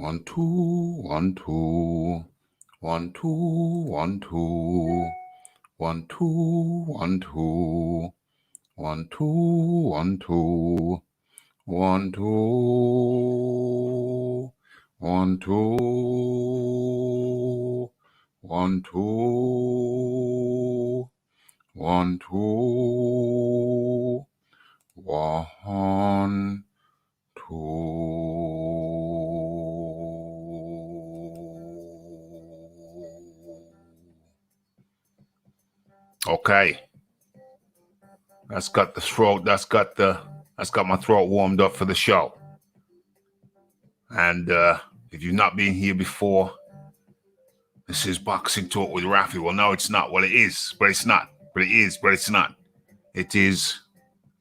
1 2 1 2 1 2 1 2 1 2 1 2 1 2 1 2 1 2 1 2 1 2 1 2 1 2. Okay, that's got the throat. That's got my throat warmed up for the show. And if you've not been here before, this is Boxing Talk with Raphie. Well, no, it's not. Well, it is, but it's not. But it is, but it's not. It is,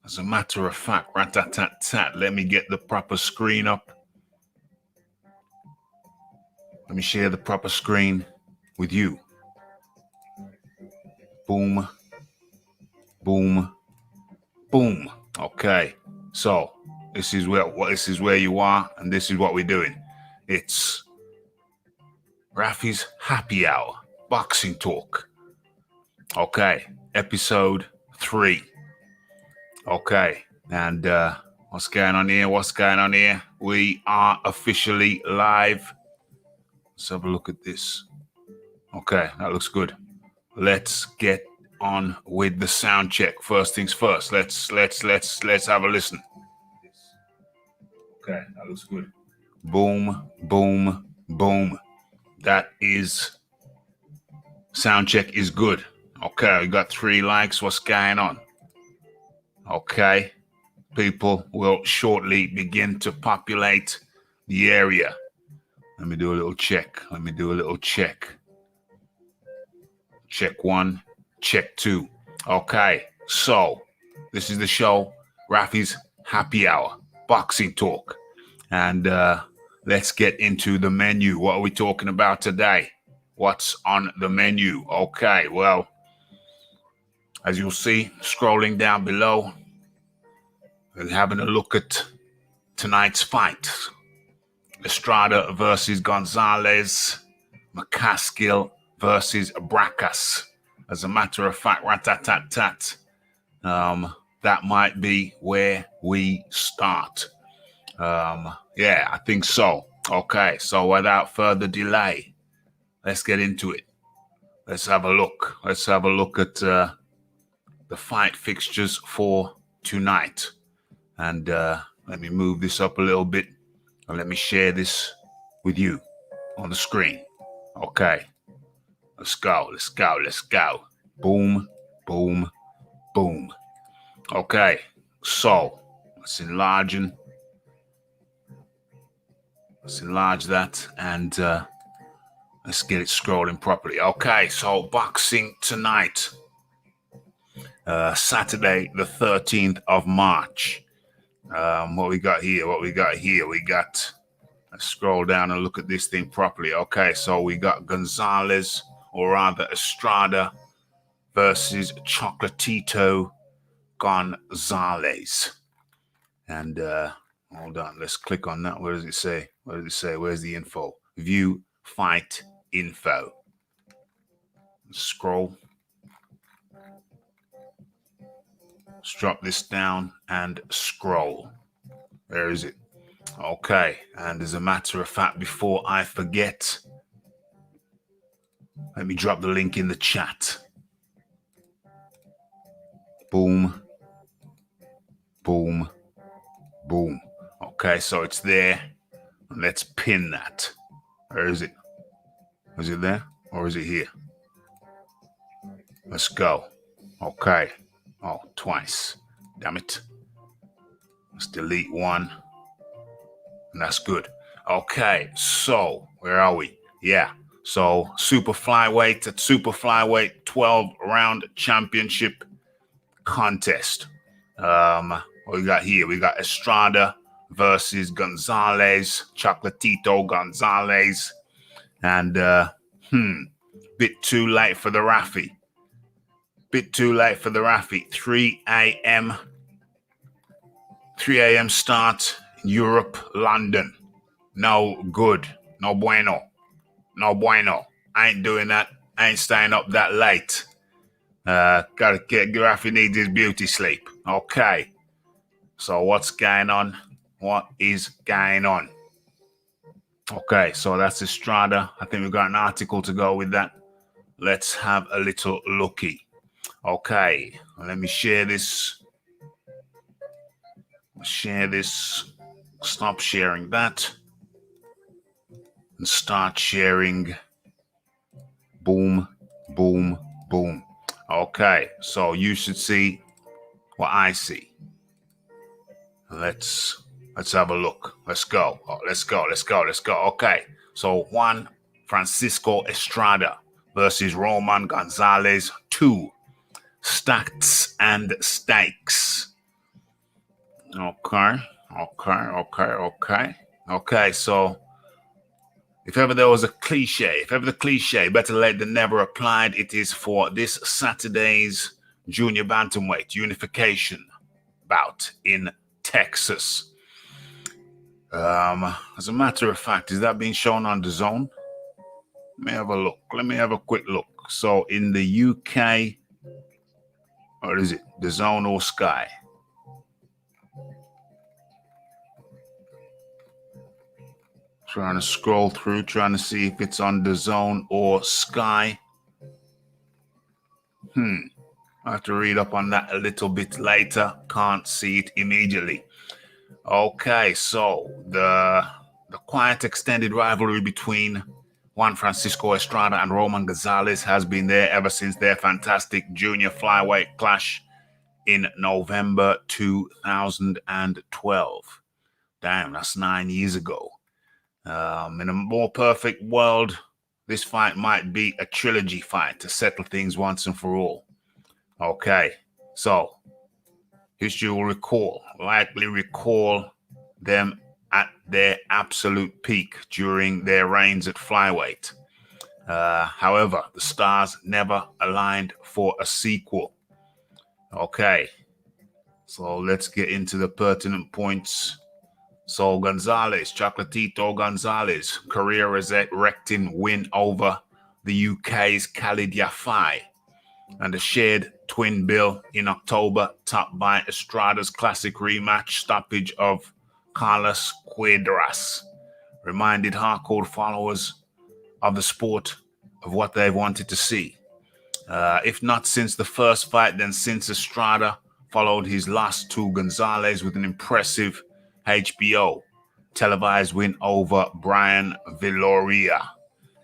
as a matter of fact, rat-tat-tat-tat. Let me get the proper screen up. Let me share the proper screen with you. Boom. Boom. Boom. Okay. So this is where you are, and this is what we're doing. It's Raphie's Happy Hour Boxing Talk. Okay. Episode 3. Okay. And what's going on here? What's going on here? We are officially live. Let's have a look at this. Okay, that looks good. Let's get on with the sound check. First things first. Let's have a listen. Okay, that looks good. Boom, boom, boom. That is sound check is good. Okay, we got 3 likes. What's going on? Okay, people will shortly begin to populate the area. Let me do a little check. Check 1, check 2. Okay, so this is the show, Raphie's Happy Hour, Boxing Talk. And let's get into the menu. What are we talking about today? What's on the menu? Okay, well, as you'll see, scrolling down below, we're having a look at tonight's fight. Estrada versus Gonzalez, McCaskill versus Bracas. As a matter of fact, rat-tat-tat-tat, that might be where we start. Yeah, I think so. Okay, so without further delay, let's get into it. Let's have a look. Let's have a look at the fight fixtures for tonight. And let me move this up a little bit. And let me share this with you on the screen. Okay. Let's go. Boom, boom, boom. Okay. So let's enlarge that and let's get it scrolling properly. Okay. So boxing tonight, Saturday, the 13th of March. What we got here? Let's scroll down and look at this thing properly. Okay, so we got Gonzalez, or rather Estrada, versus Chocolatito Gonzalez. And hold on, let's click on that. What does it say? Where's the info? View fight info. Scroll. Let's drop this down and scroll. Where is it? Okay, and as a matter of fact, before I forget, let me drop the link in the chat. Boom, boom, boom. Okay, so it's there. Let's pin that. Where is it? Is it there or is it here? Let's go. Okay. Oh, twice. Damn it. Let's delete one. And that's good. Okay, so where are we? Yeah, so super flyweight 12-round championship contest. What we got here? We got Estrada versus Gonzalez, Chocolatito Gonzalez, and bit too late for the Raphie. 3 a.m. start. Europe, London. No good. No bueno. No bueno. I ain't doing that. I ain't staying up that late. Gotta get Raphie needs his beauty sleep. Okay. So what's going on? What is going on? Okay, so that's Estrada. I think we've got an article to go with that. Let's have a little looky. Okay, let me share this. Share this. Stop sharing that. And start sharing. Boom, boom, boom. Okay, so you should see what I see. Let's have a look. Let's go. Oh, let's go. Okay, so Juan Francisco Estrada versus Roman Gonzalez 2. Stats and stakes. Okay, so if ever there was a cliche, better late than never applied, it is for this Saturday's junior bantamweight unification bout in Texas. As a matter of fact, is that being shown on DAZN? Let me have a look. Let me have a quick look. So in the UK, or is it DAZN or Sky? Trying to scroll through, trying to see if it's on DAZN or Sky. I have to read up on that a little bit later. Can't see it immediately. Okay, so the quiet extended rivalry between Juan Francisco Estrada and Roman Gonzalez has been there ever since their fantastic junior flyweight clash in November 2012. Damn, that's 9 years ago. In a more perfect world, this fight might be a trilogy fight to settle things once and for all. Okay, so history will likely recall them at their absolute peak during their reigns at flyweight. However, the stars never aligned for a sequel. Okay, so let's get into the pertinent points. So Chocolatito Gonzalez, career-erecting win over the UK's Khalid Yafai, and a shared twin bill in October, topped by Estrada's classic rematch stoppage of Carlos Cuadras, reminded hardcore followers of the sport of what they wanted to see. If not since the first fight, then since Estrada followed his loss to Gonzalez with an impressive HBO televised win over Brian Viloria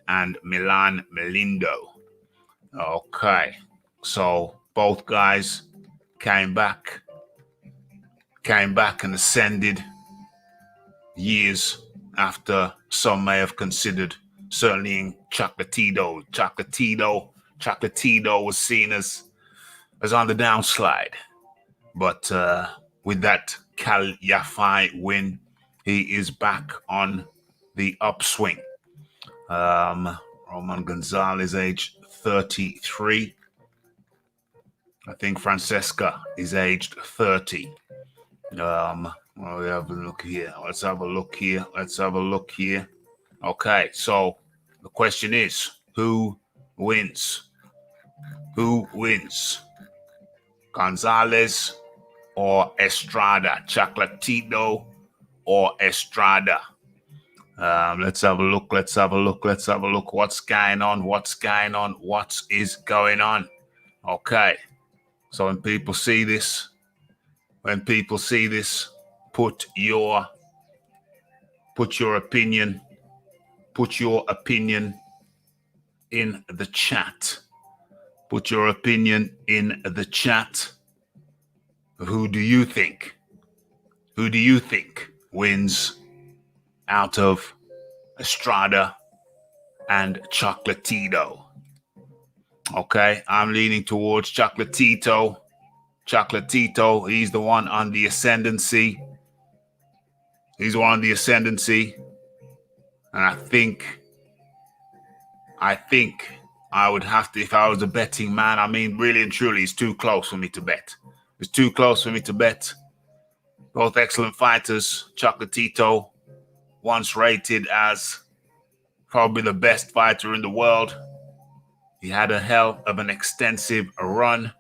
and Milan Melindo. Okay, so both guys came back and ascended years after some may have considered, certainly in Chocolatito. Chocolatito was seen as on the downslide. But with that Cal Yafai win, he is back on the upswing. Roman Gonzalez, age 33. I think Francesca is aged 30. Well, we have a look here. Let's have a look here. Okay, so the question is, who wins? Gonzalez or Estrada? Chocolatito or Estrada? Let's have a look. What's going on? What is going on? Okay. So when people see this, put your opinion in the chat. Put your opinion in the chat. Who do you think wins out of Estrada and Chocolatito? Okay, I'm leaning towards Chocolatito. He's the one on the ascendancy. And I think I would have to, if I was a betting man, I mean, really and truly, it's too close for me to bet. Both excellent fighters. Chocolatito once rated as probably the best fighter in the world. He had a hell of an extensive run,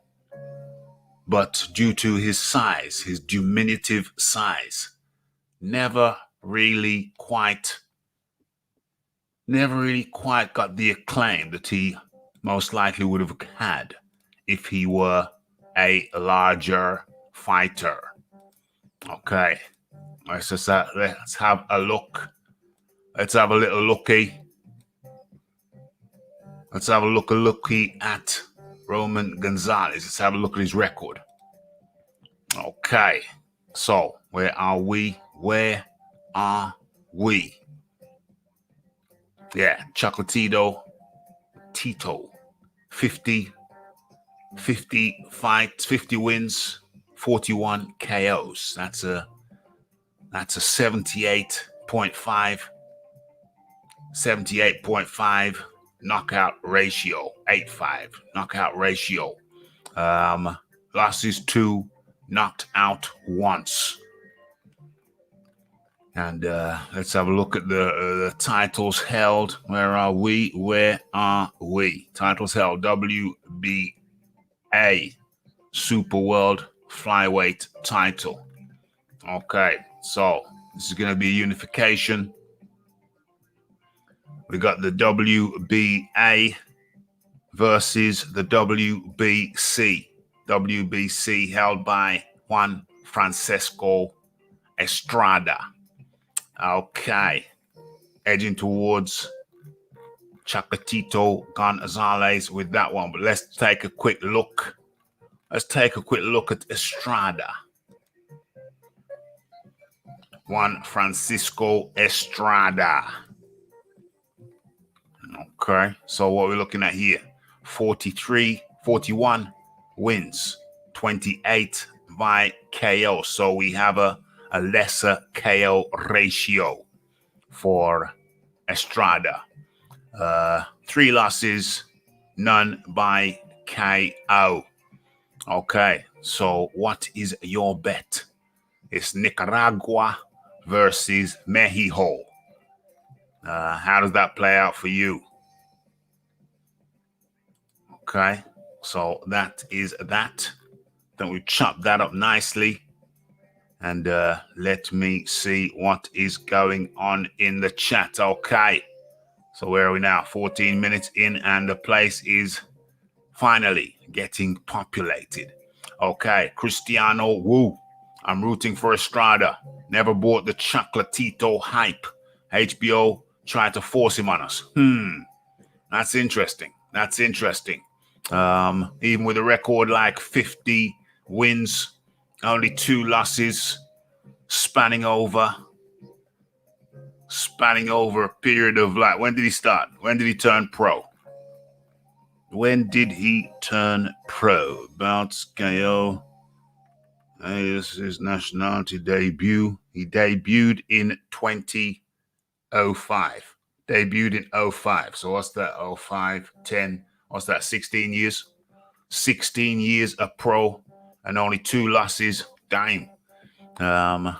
but due to his size, his diminutive size, never really quite got the acclaim that he most likely would have had if he were a larger fighter. Okay, let's have a look. Let's have a little looky. Let's have a looky at Roman Gonzalez. Let's have a look at his record. Okay, so where are we? Where are we? Yeah, Chocolatito, Tito, 50 fights, 50 wins, 41 KOs. That's a 78.5 knockout ratio, 8-5 knockout ratio. Losses 2, knocked out once. And let's have a look at the titles held. Where are we? Where are we? Titles held: WBA Super World Flyweight title. Okay, so this is going to be a unification. We got the WBA versus the WBC. WBC held by Juan Francisco Estrada. Okay, edging towards Chocolatito Gonzalez with that one. But let's take a quick look. Let's take a quick look at Estrada. Juan Francisco Estrada. Okay, so what we're looking at here, 41 wins, 28 by KO. So we have a lesser KO ratio for Estrada. 3 losses, none by KO. Okay, so what is your bet? It's Nicaragua versus Mexico. How does that play out for you? Okay, so that is that. Then we chop that up nicely. And let me see what is going on in the chat. Okay, so where are we now? 14 minutes in, and the place is finally getting populated. Okay, Cristiano Wu. I'm rooting for Estrada. Never bought the Chocolatito hype. HBO tried to force him on us. That's interesting. That's interesting. Even with a record like 50 wins, only 2 losses, spanning over a period of like, when did he start? When did he turn pro? When did he turn pro? Bouts, KO. Hey, this is his nationality debut. He debuted in 2005. Debuted in 05. So what's that? 05, 10. What's that? 16 years? 16 years a pro and only 2 losses. Damn. In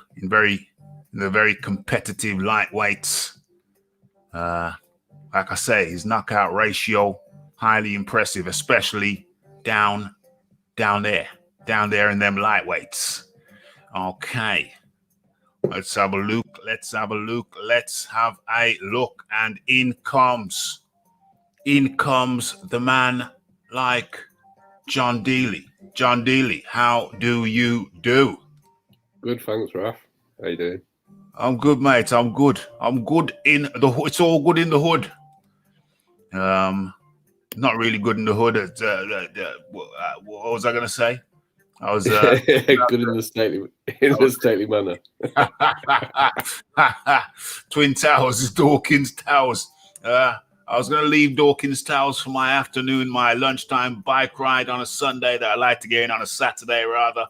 the very competitive lightweights. Like I say, his knockout ratio, highly impressive, especially down there in them lightweights. Okay. Let's have a look. And in comes the man like John Dealey. John Dealey, how do you do? Good, thanks, Raph. How you doing? I'm good, mate. I'm good in the hood. It's all good in the hood. Not really good in the hood. What was I going to say? I was good in the stately manner. Twin Towers is Dawkins Towers. I was going to leave Dawkins Towers for my afternoon, my lunchtime bike ride on a Sunday that I like to get in on a Saturday rather.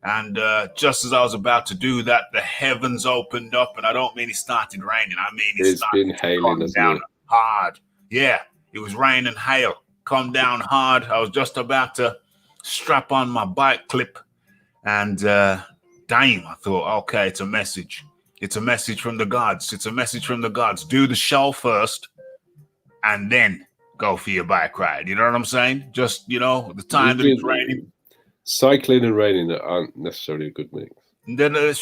And just as I was about to do that, the heavens opened up, and I don't mean it started raining. I mean it's been hailing down hard. Yeah, it was rain and hail. Come down hard. I was just about to strap on my bike clip, and damn, I thought, okay, it's a message. It's a message from the gods. It's a message from the gods. Do the show first, and then go for your bike ride. You know what I'm saying? Just, the time that it's raining. Cycling and raining aren't necessarily a good mix. Then, a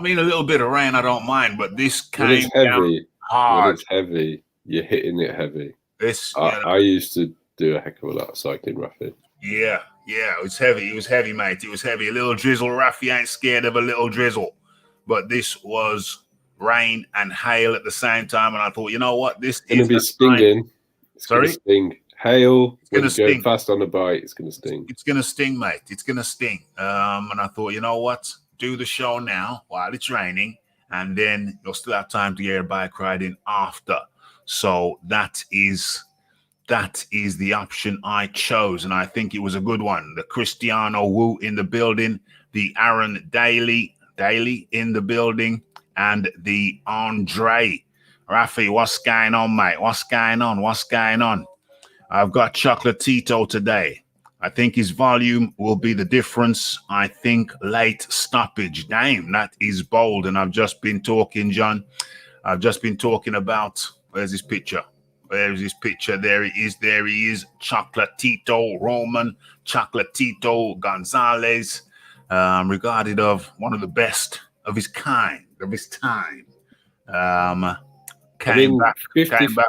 little bit of rain I don't mind, but this When came it's heavy, down hard. when it's heavy, you're hitting it heavy. This, I used to do a heck of a lot of cycling, Raphie. Yeah, it was heavy. It was heavy, mate. It was heavy. A little drizzle. Raphie ain't scared of a little drizzle. But this was rain and hail at the same time. And I thought, you know what? This is going to be stinging. It's going to sting. Hail, when you go fast on a bike, it's going to sting. It's going to sting, mate. It's going to sting. And I thought, you know what? Do the show now while it's raining. And then you'll still have time to get your bike riding after. So that is the option I chose, and I think it was a good one. The Cristiano Wu in the building, the Aaron Daly in the building, and the Andre. Raphie, what's going on, mate? What's going on? I've got Chocolatito today. I think his volume will be the difference. I think late stoppage. Damn, that is bold. And I've just been talking, John. I've just been talking about, where's his picture? Where's his picture? There he is. Chocolatito Roman, Chocolatito Gonzalez, regarded of one of the best of his kind, of his time. Came back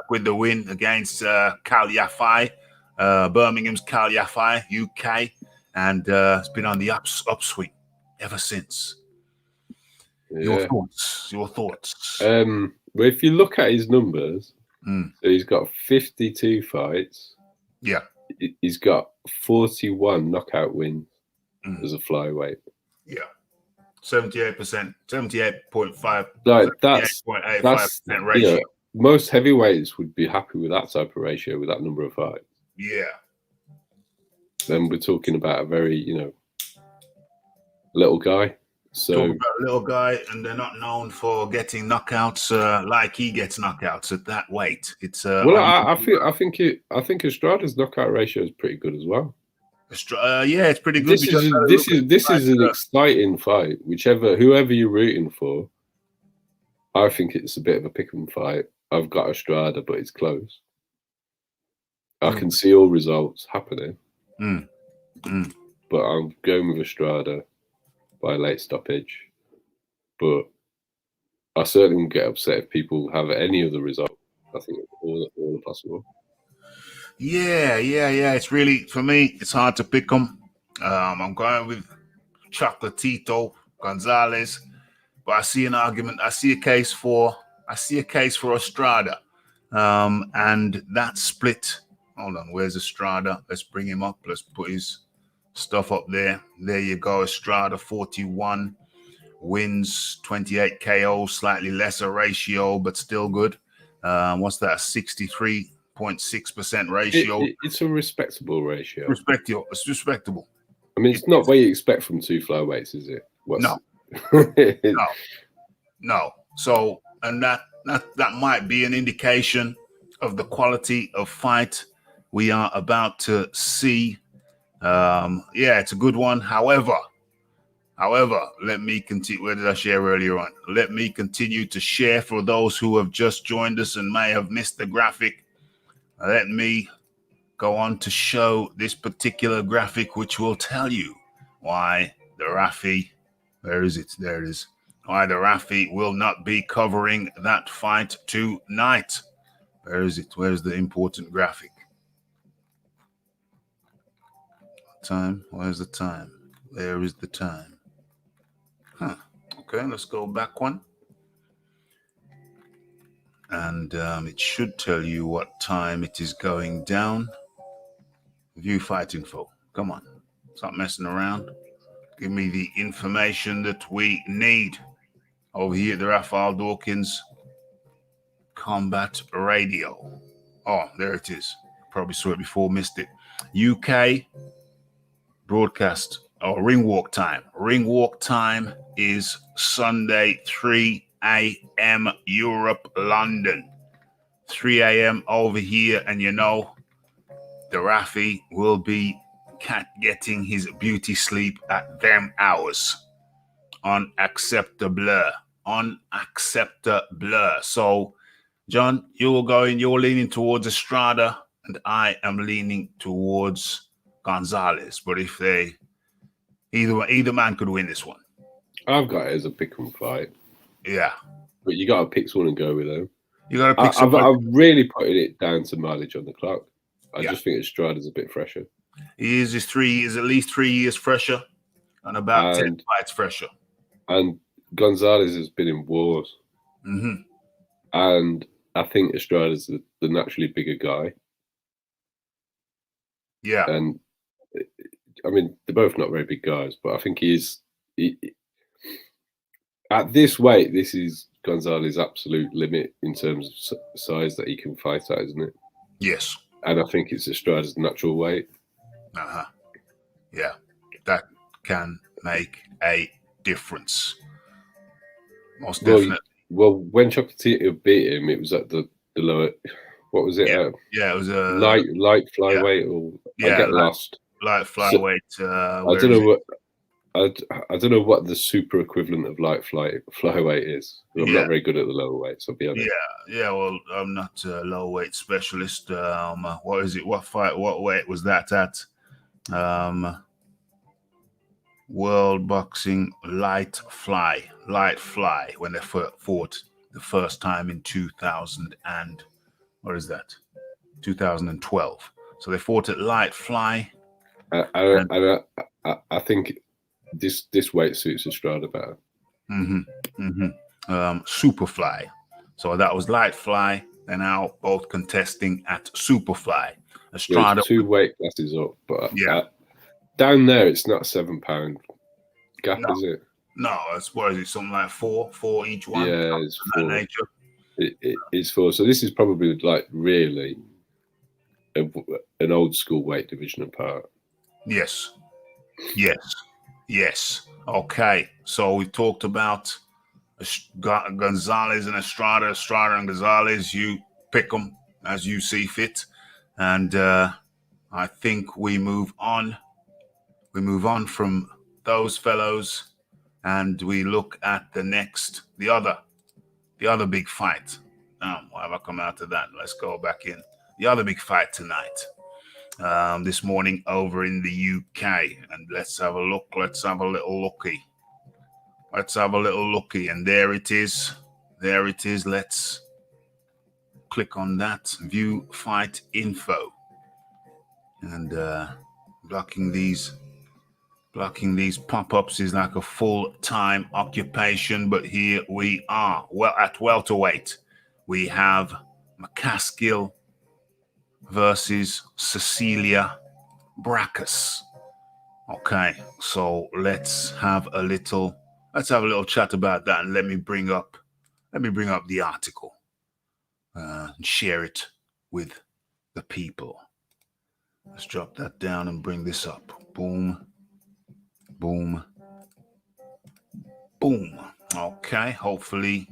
with the win against Cal Yafai, Birmingham's Cal Yafai, UK, and it's been on the upswing ever since. Yeah. Your thoughts. Well, if you look at his numbers, so he's got 52 fights. Yeah. He's got 41 knockout wins as a flyweight. Yeah. 78%, 78.5. Like that's ratio. Most heavyweights would be happy with that type of ratio, with that number of fights. Yeah. Then we're talking about a very, little guy. So talk about a little guy, and they're not known for getting knockouts like he gets knockouts at that weight. It's I think Estrada's knockout ratio is pretty good as well. Yeah, it's pretty good. This is an exciting fight. Whoever you're rooting for, I think it's a bit of a pick 'em fight. I've got Estrada, but it's close. I can see all results happening, but I'm going with Estrada by late stoppage. But I certainly won't get upset if people have any other result. I think all are possible. Yeah. It's really, for me, it's hard to pick them. I'm going with Chocolatito Gonzalez, but I see an argument. I see a case for Estrada, and that split. Hold on, where's Estrada? Let's bring him up. Let's put his stuff up there. There you go. Estrada 41 wins, 28 KOs, slightly lesser ratio, but still good. What's that? 63.6% ratio. It's a respectable ratio. It's respectable. I mean, it's not what you expect from two flyweights, is it? No. No. So, and that might be an indication of the quality of fight we are about to see. It's a good one. However, let me continue. Where did I share earlier on? Let me continue to share for those who have just joined us and may have missed the graphic. Let me go on to show this particular graphic, which will tell you why the Raphie, where is it? There it is. Why the Raphie will not be covering that fight tonight. Where is it? Where's the important graphic? Time? Where's the time? Where is the time? Okay, let's go back one. And it should tell you what time it is going down. View fight info. Come on. Stop messing around. Give me the information that we need over here at the Raphael Dawkins Combat Radio. Oh, there it is. Probably saw it before, missed it. UK broadcast ring walk time. Ring walk time is Sunday, 3 a.m. Europe, London. 3 a.m. over here, and the Raphie will be getting his beauty sleep at them hours. Unacceptable. unacceptable. So, John, you're leaning towards Estrada, and I am leaning towards Gonzalez. But if either man could win this one. I've got it as a pick 'em fight. Yeah. But you got to pick someone and go with them. You got to pick someone. I've really putting it down to mileage on the clock. I Yeah. just think Estrada's a bit fresher. He is at least 3 years fresher and about 10 fights fresher. And Gonzalez has been in wars. Mm-hmm. And I think Estrada's the naturally bigger guy. Yeah. And I mean, they're both not very big guys, but I think at this weight, this is Gonzalez's absolute limit in terms of size that he can fight at, isn't it? Yes. And I think it's Estrada's natural weight. Uh-huh. Yeah. That can make a difference. Most definitely. Well, when Chocolatito beat him, it was at the lower. What was it? Yeah, it was a light flyweight, or I get lost. Light flyweight. I don't know what. I don't know what the super equivalent of light flyweight is. I'm not very good at the lower weights, I'll be honest. Yeah. Well, I'm not a low weight specialist. What is it? What weight was that at? World Boxing Light Fly when they fought the first time in 2012. So they fought at Light Fly. I think this weight suits Estrada better. Superfly. So that was Light Fly. They're now both contesting at Superfly. Estrada 2 weight classes up, but down there it's not a 7 pound gap, is it? No, it's what is it? Something like 4 each one. Yeah, it's 4. It's 4. So this is probably like really an old school weight division apart. Yes. Okay, so we talked about Gonzalez and Estrada and Gonzalez. You pick them as you see fit, and I think we move on. We move on from those fellows, and we look at the other big fight. Why have I come out of that? Let's go back in. The other big fight tonight. This morning over in the UK, and let's have a look. Let's have a little looky. And there it is. Let's click on that. View fight info. And blocking these pop-ups is like a full-time occupation. But here we are. Well, at welterweight, we have McCaskill versus Cecilia Brackus. Okay, so let's have a little chat about that, and let me bring up the article and share it with the people. Let's drop that down and bring this up. Boom. Okay, hopefully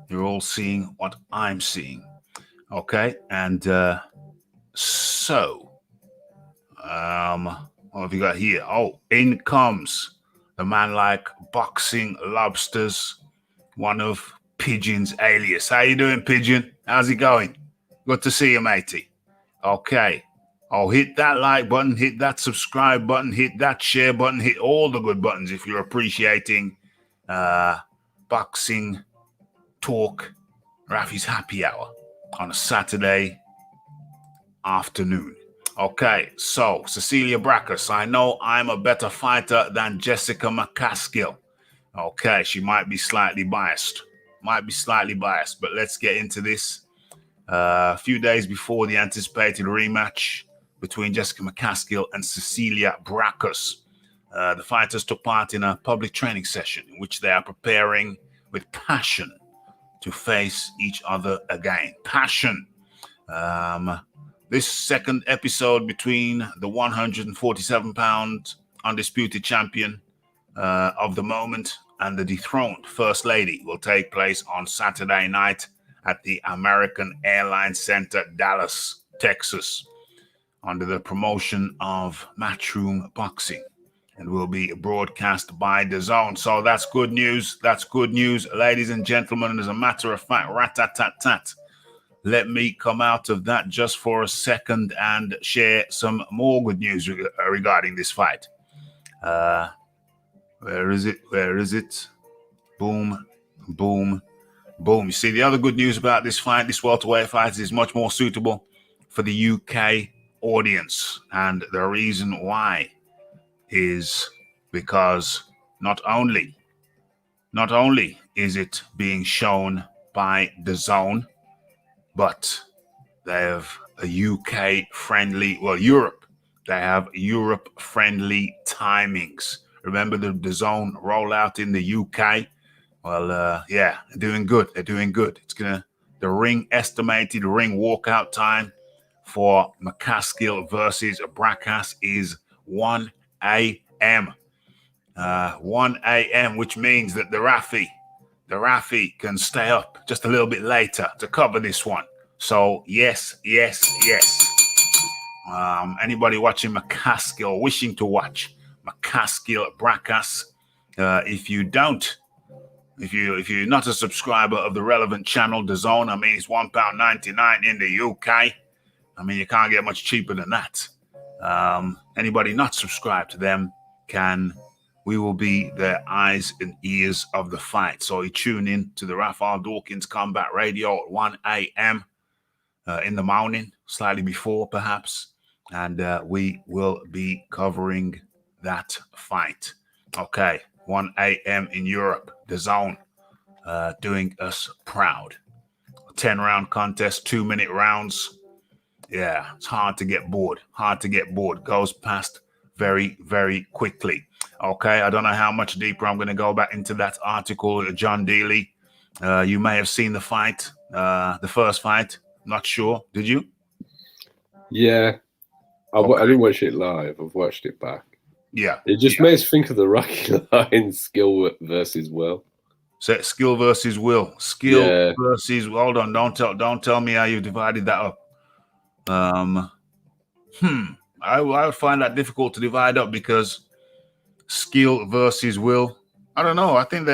you're all seeing what I'm seeing. Okay, and so what have you got here? Oh, in comes the man like Boxing Lobsters, one of Pigeon's alias. How you doing, Pigeon? How's it going? Good to see you, matey. Okay. Oh, hit that like button, hit that subscribe button, hit that share button, hit all the good buttons if you're appreciating Boxing Talk, Raphie's Happy Hour on a Saturday afternoon. Okay, so Cecilia Brackus, I know I'm a better fighter than Jessica McCaskill. Okay, she might be slightly biased, but let's get into this. A few days before the anticipated rematch between Jessica McCaskill and Cecilia Brackus, the fighters took part in a public training session in which they are preparing with passion to face each other again. Passion. This second episode between the 147-pound undisputed champion of the moment and the dethroned First Lady will take place on Saturday night at the American Airlines Center, Dallas, Texas, under the promotion of Matchroom Boxing. and will be broadcast by DAZN. So that's good news. That's good news, ladies and gentlemen. And as a matter of fact, rat-tat-tat-tat, let me come out of that just for a second and share some more good news regarding this fight. Where is it? Where is it? Boom, boom, boom. You see, the other good news about this fight, this welterweight fight, is much more suitable for the UK audience. And the reason why is because not only is it being shown by DAZN, but they have a UK friendly, well, Europe. They have Europe friendly timings. Remember the DAZN rollout in the UK? Well, yeah, they're doing good. They're doing good. The estimated ring walkout time for McCaskill versus Bracas is 1 a.m. 1 a.m., which means that the Raphie can stay up just a little bit later to cover this one. So yes. Anybody watching McCaskill, wishing to watch McCaskill Bracas, if you're not a subscriber of the relevant channel, DAZN, I mean, it's £1.99 in the UK. I mean, you can't get much cheaper than that. Anybody not subscribed to them we will be the eyes and ears of the fight. So you tune in to the Raphael Dawkins Combat Radio at 1 a.m. In the morning, slightly before perhaps, and we will be covering that fight. Okay, 1 a.m. in Europe, DAZN, doing us proud. 10-round contest, 2-minute rounds. Yeah, it's hard to get bored. Goes past very, very quickly. Okay, I don't know how much deeper I'm going to go back into that article. John Dealey, you may have seen the fight, the first fight. Not sure. Did you? Yeah. I didn't watch it live. I've watched it back. Yeah. It just makes me think of the Rocky line, skill versus will. So skill versus will. Skill versus... Hold on. Don't tell me how you've divided that up. I would find that difficult to divide up because skill versus will. I don't know. I think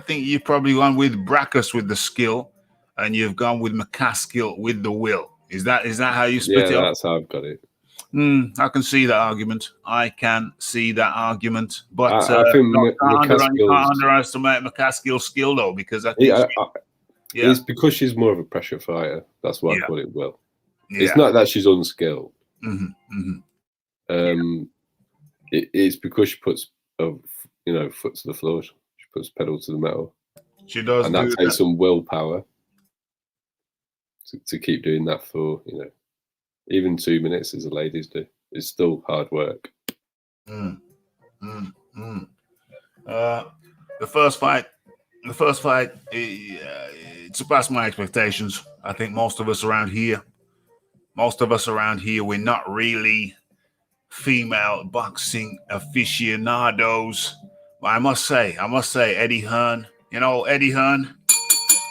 you've probably gone with Bracas with the skill, and you've gone with McCaskill with the will. Is that how you split it up? Yeah, that's how I've got it. I can see that argument. But I think you can't underestimate McCaskill's skill though, because I think it's because she's more of a pressure fighter. That's why I call it will. Yeah. It's not that she's unskilled. Mm-hmm. It's because she puts foot to the floor. She puts pedal to the metal. She does, and that takes some willpower to keep doing that for even 2 minutes, as the ladies do. It's still hard work. The first fight, it surpassed my expectations. I think most of us around here, we're not really female boxing aficionados. But I must say, Eddie Hearn. Eddie Hearn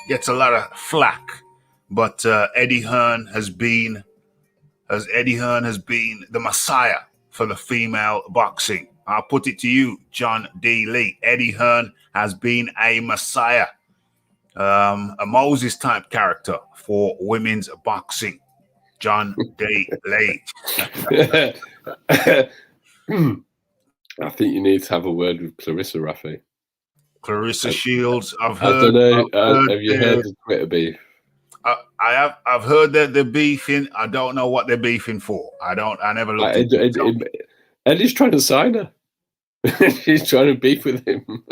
gets a lot of flack, but Eddie Hearn has been the messiah for the female boxing. I'll put it to you, John D. Lee. Eddie Hearn has been a messiah, a Moses type character for women's boxing. John D. Lee. I think you need to have a word with Clarissa Raphie. Clarissa Shields. I don't know. Have you heard the Twitter beef? I've heard that they're beefing. I don't know what they're beefing for. I never looked into it. Eddie's trying to sign her. She's trying to beef with him.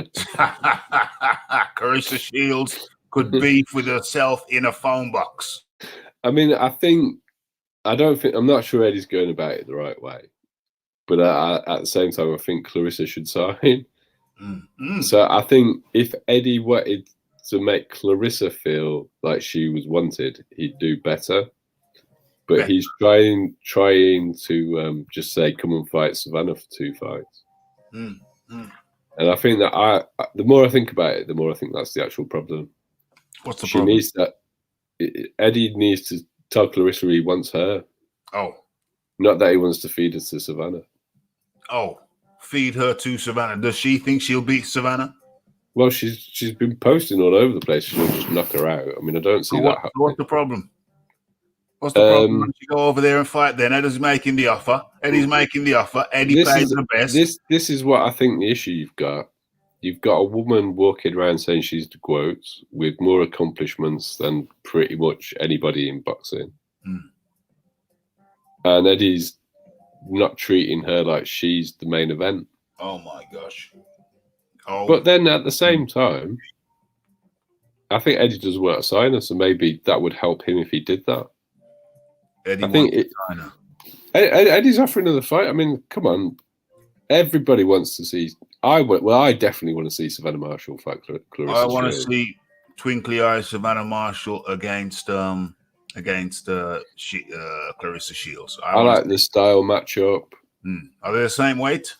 Clarissa Shields could beef with herself in a phone box. I mean, I'm not sure Eddie's going about it the right way. But at the same time, I think Clarissa should sign. So I think if Eddie wanted to make Clarissa feel like she was wanted, he'd do better. But he's trying to just say, come and fight Savannah for 2 fights. And I think that the more I think about it, the more I think that's the actual problem. What's the problem? Eddie needs to tell Clarissa he wants her. Oh. Not that he wants to feed her to Savannah. Oh, feed her to Savannah. Does she think she'll beat Savannah? Well, she's been posting all over the place. She'll just knock her out. I mean, I don't see that happening. What's the problem? What's the problem when you go over there and fight then? Eddie's making the offer. Eddie pays the best. This is what I think the issue you've got. You've got a woman walking around saying she's the quotes with more accomplishments than pretty much anybody in boxing. And Eddie's not treating her like she's the main event. Oh, my gosh. Oh. But then at the same time, I think Eddie does want to sign her, so maybe that would help him if he did that. Eddie's offering her the fight. I mean, come on. Everybody wants to see. I definitely want to see Savannah Marshall fight Clarissa. I want to see Twinkly Eye Savannah Marshall against Clarissa Shields. I like the style matchup. Are they the same weight?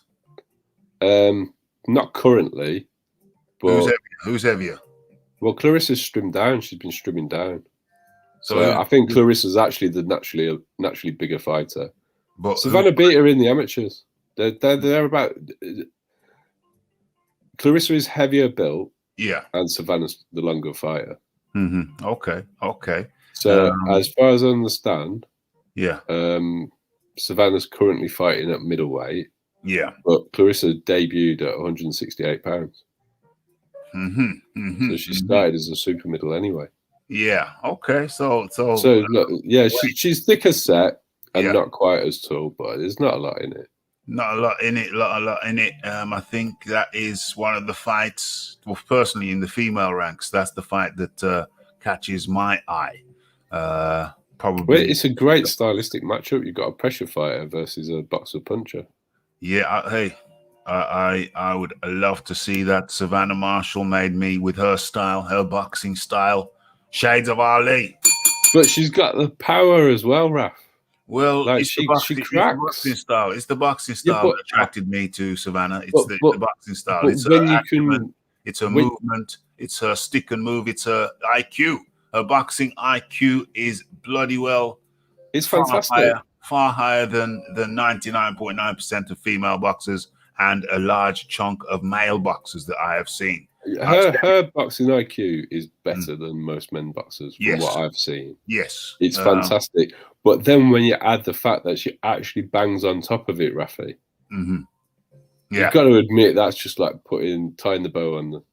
Not currently. But Who's heavier? Well, Clarissa's slimmed down. She's been slimming down. So I think Clarissa's actually the naturally bigger fighter. But Savannah beat her in the amateurs. They're about. Clarissa is heavier built. Yeah. And Savannah's the longer fighter. Okay. So as far as I understand, yeah. Savannah's currently fighting at middleweight. Yeah. But Clarissa debuted at 168 pounds. So she started as a super middle anyway. Yeah. Okay. So look, yeah, she's thicker set and not quite as tall, but there's not a lot in it. Not a lot in it. A lot in it. I think that is one of the fights. Well, personally, in the female ranks, that's the fight that catches my eye. Probably. Well, it's a great stylistic matchup. You've got a pressure fighter versus a boxer puncher. Yeah. I would love to see that. Savannah Marshall made me with her style, her boxing style. Shades of Ali. But she's got the power as well, Raph. Well, like she boxing style. It's the boxing style that attracted me to Savannah. It's the boxing style. It's her acumen. It's her movement. It's her stick and move. It's her IQ. Her boxing IQ is bloody well. It's fantastic. Far higher than 99.9% of female boxers and a large chunk of male boxers that I have seen. Her boxing IQ is better than most men boxers from what I've seen. Yes. It's fantastic. But then when you add the fact that she actually bangs on top of it, Raphie, you've got to admit that's just like tying the bow on the...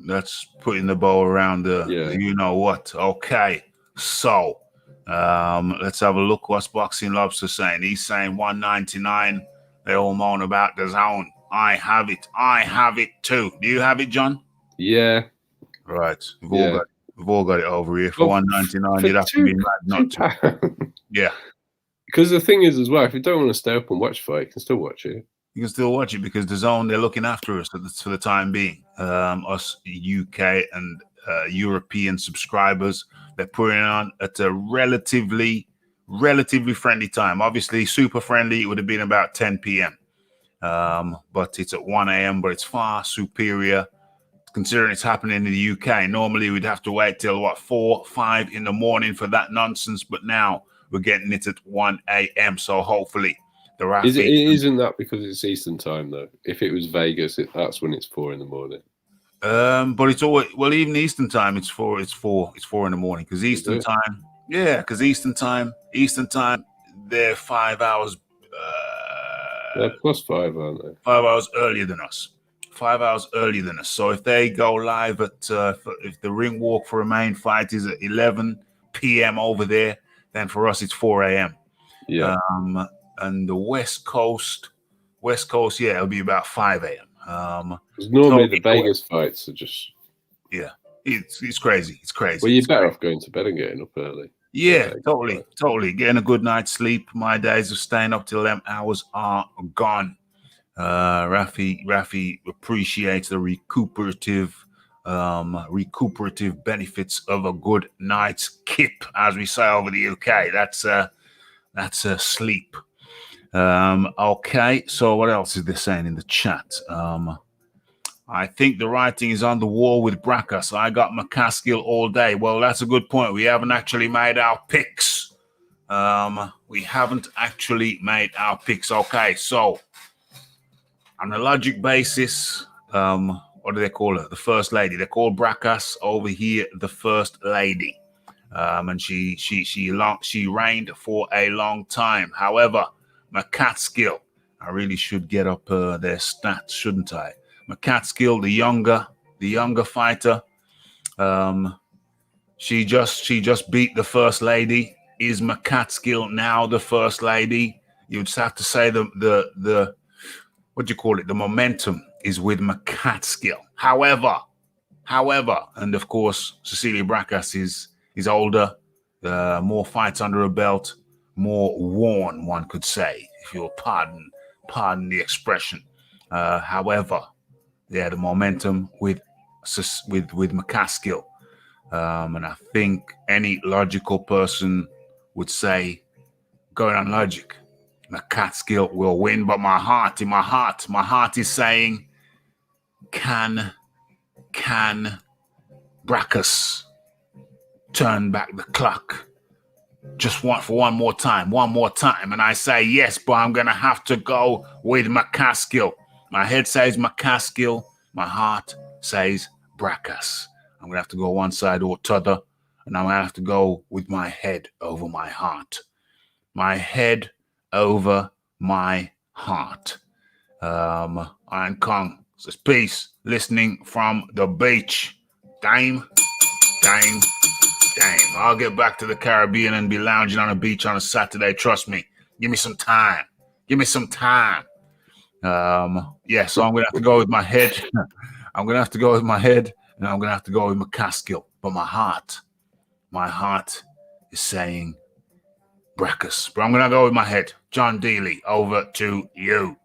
That's putting the bow around the you know what. Okay. So let's have a look what's Boxing Lobster saying. He's saying 199. They all moan about the zone. I have it too. Do you have it, John? Yeah. Right. We've all got it over here. For 199, you'd have to be mad not to. Yeah. Because the thing is as well, if you don't want to stay up and watch fight, you can still watch it. You can still watch it because the zone, they're looking after us for the time being. Us UK and European subscribers, they're putting it on at a relatively friendly time. Obviously, super friendly, it would have been about 10 p.m. But it's at 1 a.m., but it's far superior considering it's happening in the UK. Normally, we'd have to wait till, 4, 5 in the morning for that nonsense, but now we're getting it at 1 a.m., so hopefully the Raphie... Isn't that because it's Eastern time, though? If it was Vegas, that's when it's 4 in the morning. But it's always... Well, even Eastern time, it's 4 in the morning, because Eastern time... Yeah, because Eastern time, they're 5 hours... they're plus 5, aren't they? 5 hours earlier than us. 5 hours earlier than us. So if they go live at... if the ring walk for a main fight is at 11 p.m. over there, then for us it's 4 a.m. Yeah. And the West Coast, it'll be about 5 a.m. Because normally the Vegas fights are just... Yeah, it's crazy. It's crazy. Well, you're better off going to bed and getting up early. Yeah, totally. Getting a good night's sleep. My days of staying up till them hours are gone. Raphie appreciates the recuperative benefits of a good night's kip, as we say over the UK. That's a sleep. Okay, so what else is they saying in the chat? I think the writing is on the wall with Brackus. I got McCaskill all day. Well, that's a good point. We haven't actually made our picks. Okay, so on a logic basis, what do they call her? The first lady. They call Bracas over here the first lady. And she reigned for a long time. However, McCaskill, I really should get up their stats, shouldn't I? McCaskill, the younger fighter, she just beat the first lady. Is McCaskill now the first lady? You'd just have to say the what do you call it? The momentum is with McCaskill. However, and of course, Cecilia Bracas is older, more fights under her belt, more worn, one could say, if you'll pardon the expression. However, yeah, the momentum with McCaskill, and I think any logical person would say, going on logic, McCaskill will win. But my heart is saying, can Bracas turn back the clock just for one more time? And I say yes, but I'm going to have to go with McCaskill. My head says McCaskill. My heart says Bracas. I'm going to have to go one side or t'other, and I'm going to have to go with my head over my heart. My head over my heart. Iron Kong says, peace, listening from the beach. Dame. I'll get back to the Caribbean and be lounging on a beach on a Saturday. Trust me. Give me some time. Yeah, so I'm going to have to go with my head. I'm going to have to go with my head, and I'm going to have to go with McCaskill. But my heart is saying Bracas. But I'm going to go with my head. John Dealey, over to you.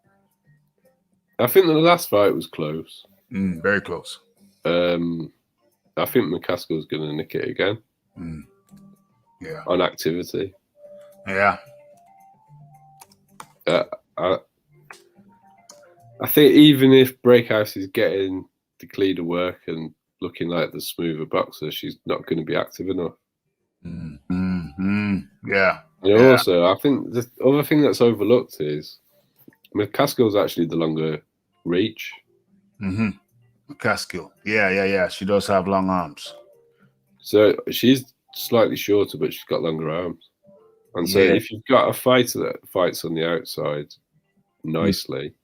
I think the last fight was close. Very close. I think McCaskill's going to nick it again. Yeah. On activity. Yeah. I think even if Breakhouse is getting the cleaner work and looking like the smoother boxer, she's not going to be active enough. Yeah. And also, I think the other thing that's overlooked is McCaskill's actually the longer reach. McCaskill. Yeah. She does have long arms. So she's slightly shorter, but she's got longer arms. And so if you've got a fighter that fights on the outside nicely,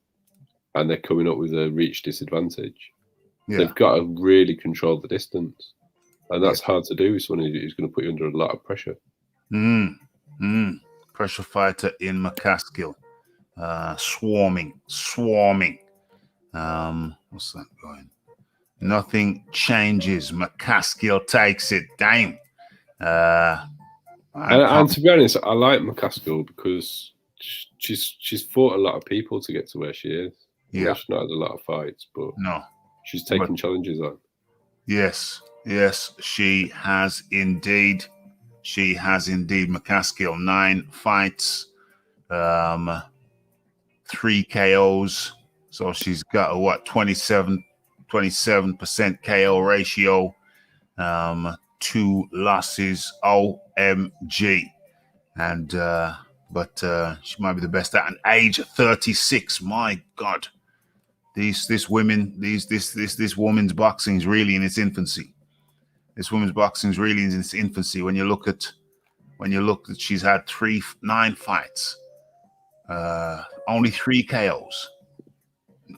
and they're coming up with a reach disadvantage, they've got to really control the distance. And that's hard to do with someone who's going to put you under a lot of pressure. Pressure fighter in McCaskill. Swarming. What's that going? Nothing changes. McCaskill takes it. Damn. And to be honest, I like McCaskill because she's fought a lot of people to get to where she is. Yeah. She's not had a lot of fights, but she's taken challenges on. Yes, she has indeed. McCaskill, 9 fights, 3 KOs. So she's got a 27% KO ratio, 2 losses, OMG. And but she might be the best at an age 36. My God. This women's boxing is really in its infancy. When you look at she's had 9 fights, only 3 KOs,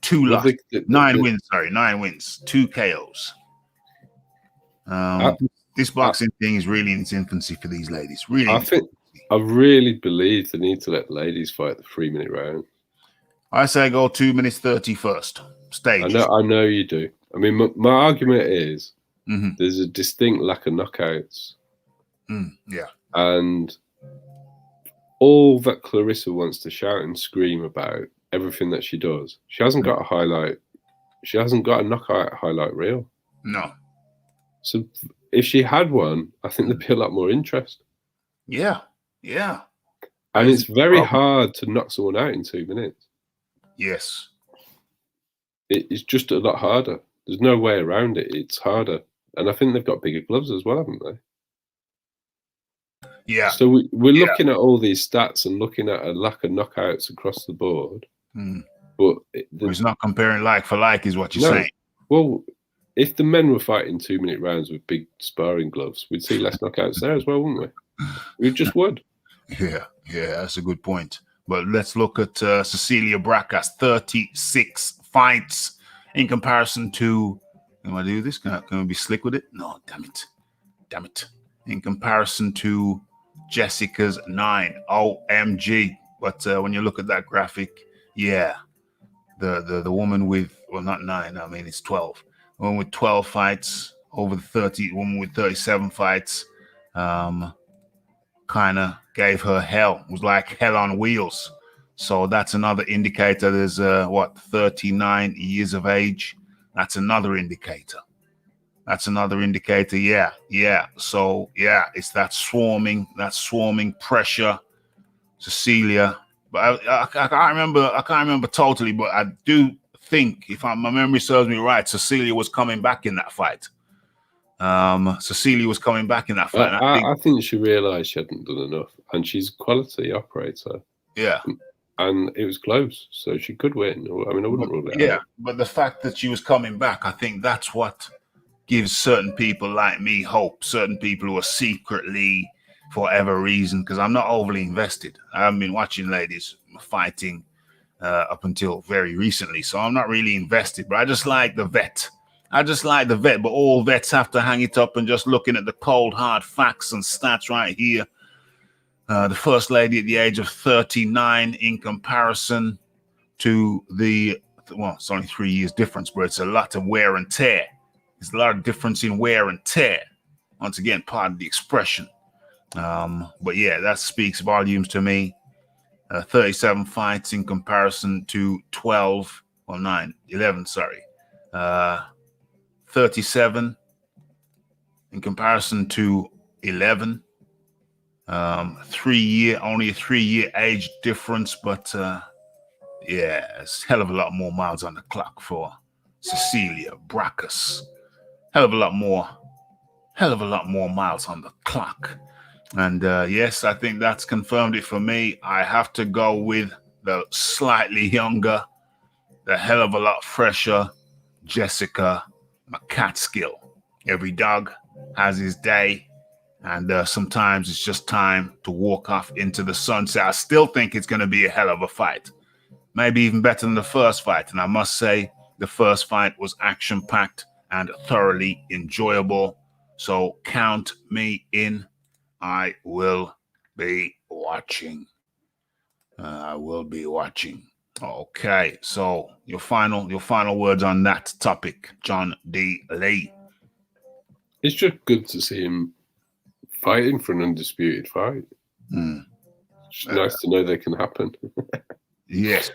2 losses, 9 wins, 2 KOs. This boxing thing is really in its infancy for these ladies. I really believe they need to let ladies fight the 3-minute round. I say go 2 minutes 30 first. Stage. I know you do. I mean, my argument is there's a distinct lack of knockouts. Yeah. And all that Clarissa wants to shout and scream about everything that she does, she hasn't got a highlight. She hasn't got a knockout highlight reel. No. So if she had one, I think there'd be a lot more interest. Yeah. And it's very hard to knock someone out in 2 minutes. Yes. It's just a lot harder. There's no way around it. It's harder. And I think they've got bigger gloves as well, haven't they? Yeah. So we're looking at all these stats and looking at a lack of knockouts across the board. But He's not comparing like for like, is what you're saying. Well, if the men were fighting 2-minute rounds with big sparring gloves, we'd see less knockouts there as well, wouldn't we? We just would. Yeah, that's a good point. But let's look at Cecilia Braca's 36 fights in comparison to. Can I do this? Can we be slick with it? No, damn it. In comparison to Jessica's 9. OMG. But when you look at that graphic, yeah, the woman with, well, not 9, I mean, it's 12. The woman with 12 fights over the 30, woman with 37 fights, kind of gave her hell. It was like hell on wheels. So that's another indicator. There's 39 years of age. That's another indicator. Yeah. So yeah, it's that swarming pressure, Cecilia. But I can't remember totally, but I do think, if my memory serves me right, Cecilia was coming back in that fight. I think she realised she hadn't done enough, and she's a quality operator. Yeah. And it was close, so she could win. I mean, I wouldn't rule it out. Yeah, but the fact that she was coming back, I think that's what gives certain people like me hope. Certain people who are secretly, for whatever reason, because I'm not overly invested. I haven't been watching ladies fighting up until very recently, so I'm not really invested. But I just like the vet. But all vets have to hang it up and just looking at the cold, hard facts and stats right here. The first lady at the age of 39 in comparison to it's only 3 years difference, but it's a lot of wear and tear. There's a lot of difference in wear and tear. Once again, part of the expression. But yeah, that speaks volumes to me. 37 fights in comparison to 11, sorry. 37 in comparison to 11. Only a 3-year age difference, but yeah, it's a hell of a lot more miles on the clock for Cecilia Braca. Hell of a lot more miles on the clock. And yes, I think that's confirmed it for me. I have to go with the slightly younger, the hell of a lot fresher Jessica McCatskill. Every dog has his day. And sometimes it's just time to walk off into the sunset. I still think it's going to be a hell of a fight. Maybe even better than the first fight. And I must say, the first fight was action-packed and thoroughly enjoyable. So count me in. I will be watching. Okay, so your final words on that topic, John D. Lee. It's just good to see him fighting for an undisputed fight. It's nice to know they can happen. Yes.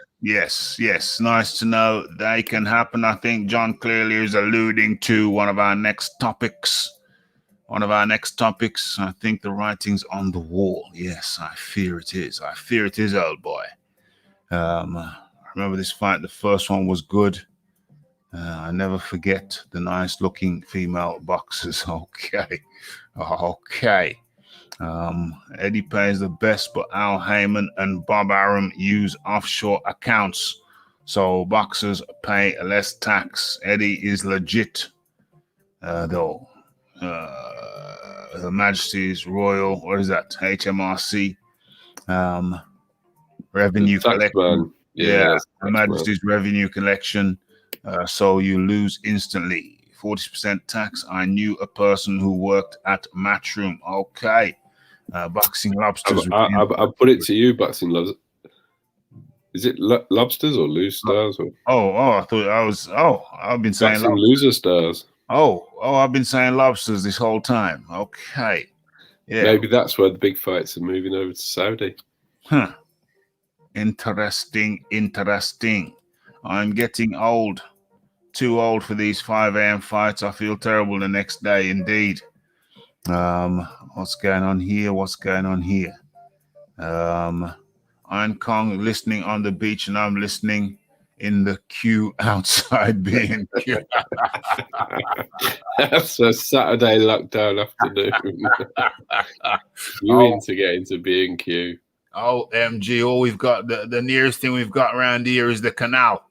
Nice to know they can happen. I think John clearly is alluding to one of our next topics. I think the writing's on the wall. Yes, I fear it is, old boy. I remember this fight. The first one was good. I never forget the nice-looking female boxers. Okay. Eddie pays the best, but Al Heyman and Bob Arum use offshore accounts, so boxers pay less tax. Eddie is legit, though. Her Majesty's Royal, what is that? HMRC, revenue collection. Yeah, Her Majesty's revenue collection. So you lose instantly. 40% tax. I knew a person who worked at Matchroom. Okay. Boxing Lobsters. I put it to you, Boxing Lobsters. Is it Lobsters or Lose Stars? Or? I thought I was. I've been saying Boxing Loser Stars. I've been saying Lobsters this whole time. Okay. Yeah. Maybe that's where the big fights are moving over to Saudi. Interesting. I'm getting old. Too old for these 5 a.m. fights. I feel terrible the next day, indeed. What's going on here? I'm Kong listening on the beach, and I'm listening in the queue outside B&Q. That's a Saturday lockdown afternoon. You need to get into B&Q. OMG, all we've got, the nearest thing we've got around here is the canal.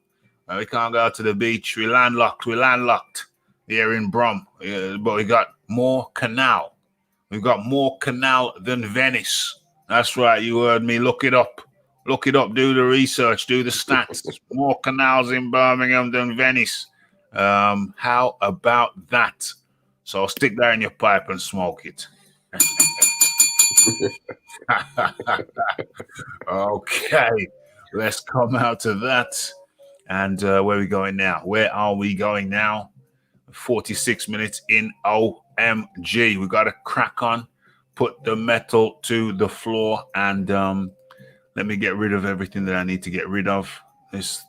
We can't go out to the beach. We're landlocked here in Brum. But we got more canal. We've got more canal than Venice. That's right, you heard me. Look it up. Look it up. Do the research. Do the stats. There's more canals in Birmingham than Venice. How about that? So stick that in your pipe and smoke it. Okay, let's come out to that. And where are we going now? Where are we going now? 46 minutes in. OMG. We got to crack on. Put the metal to the floor and let me get rid of everything that I need to get rid of. This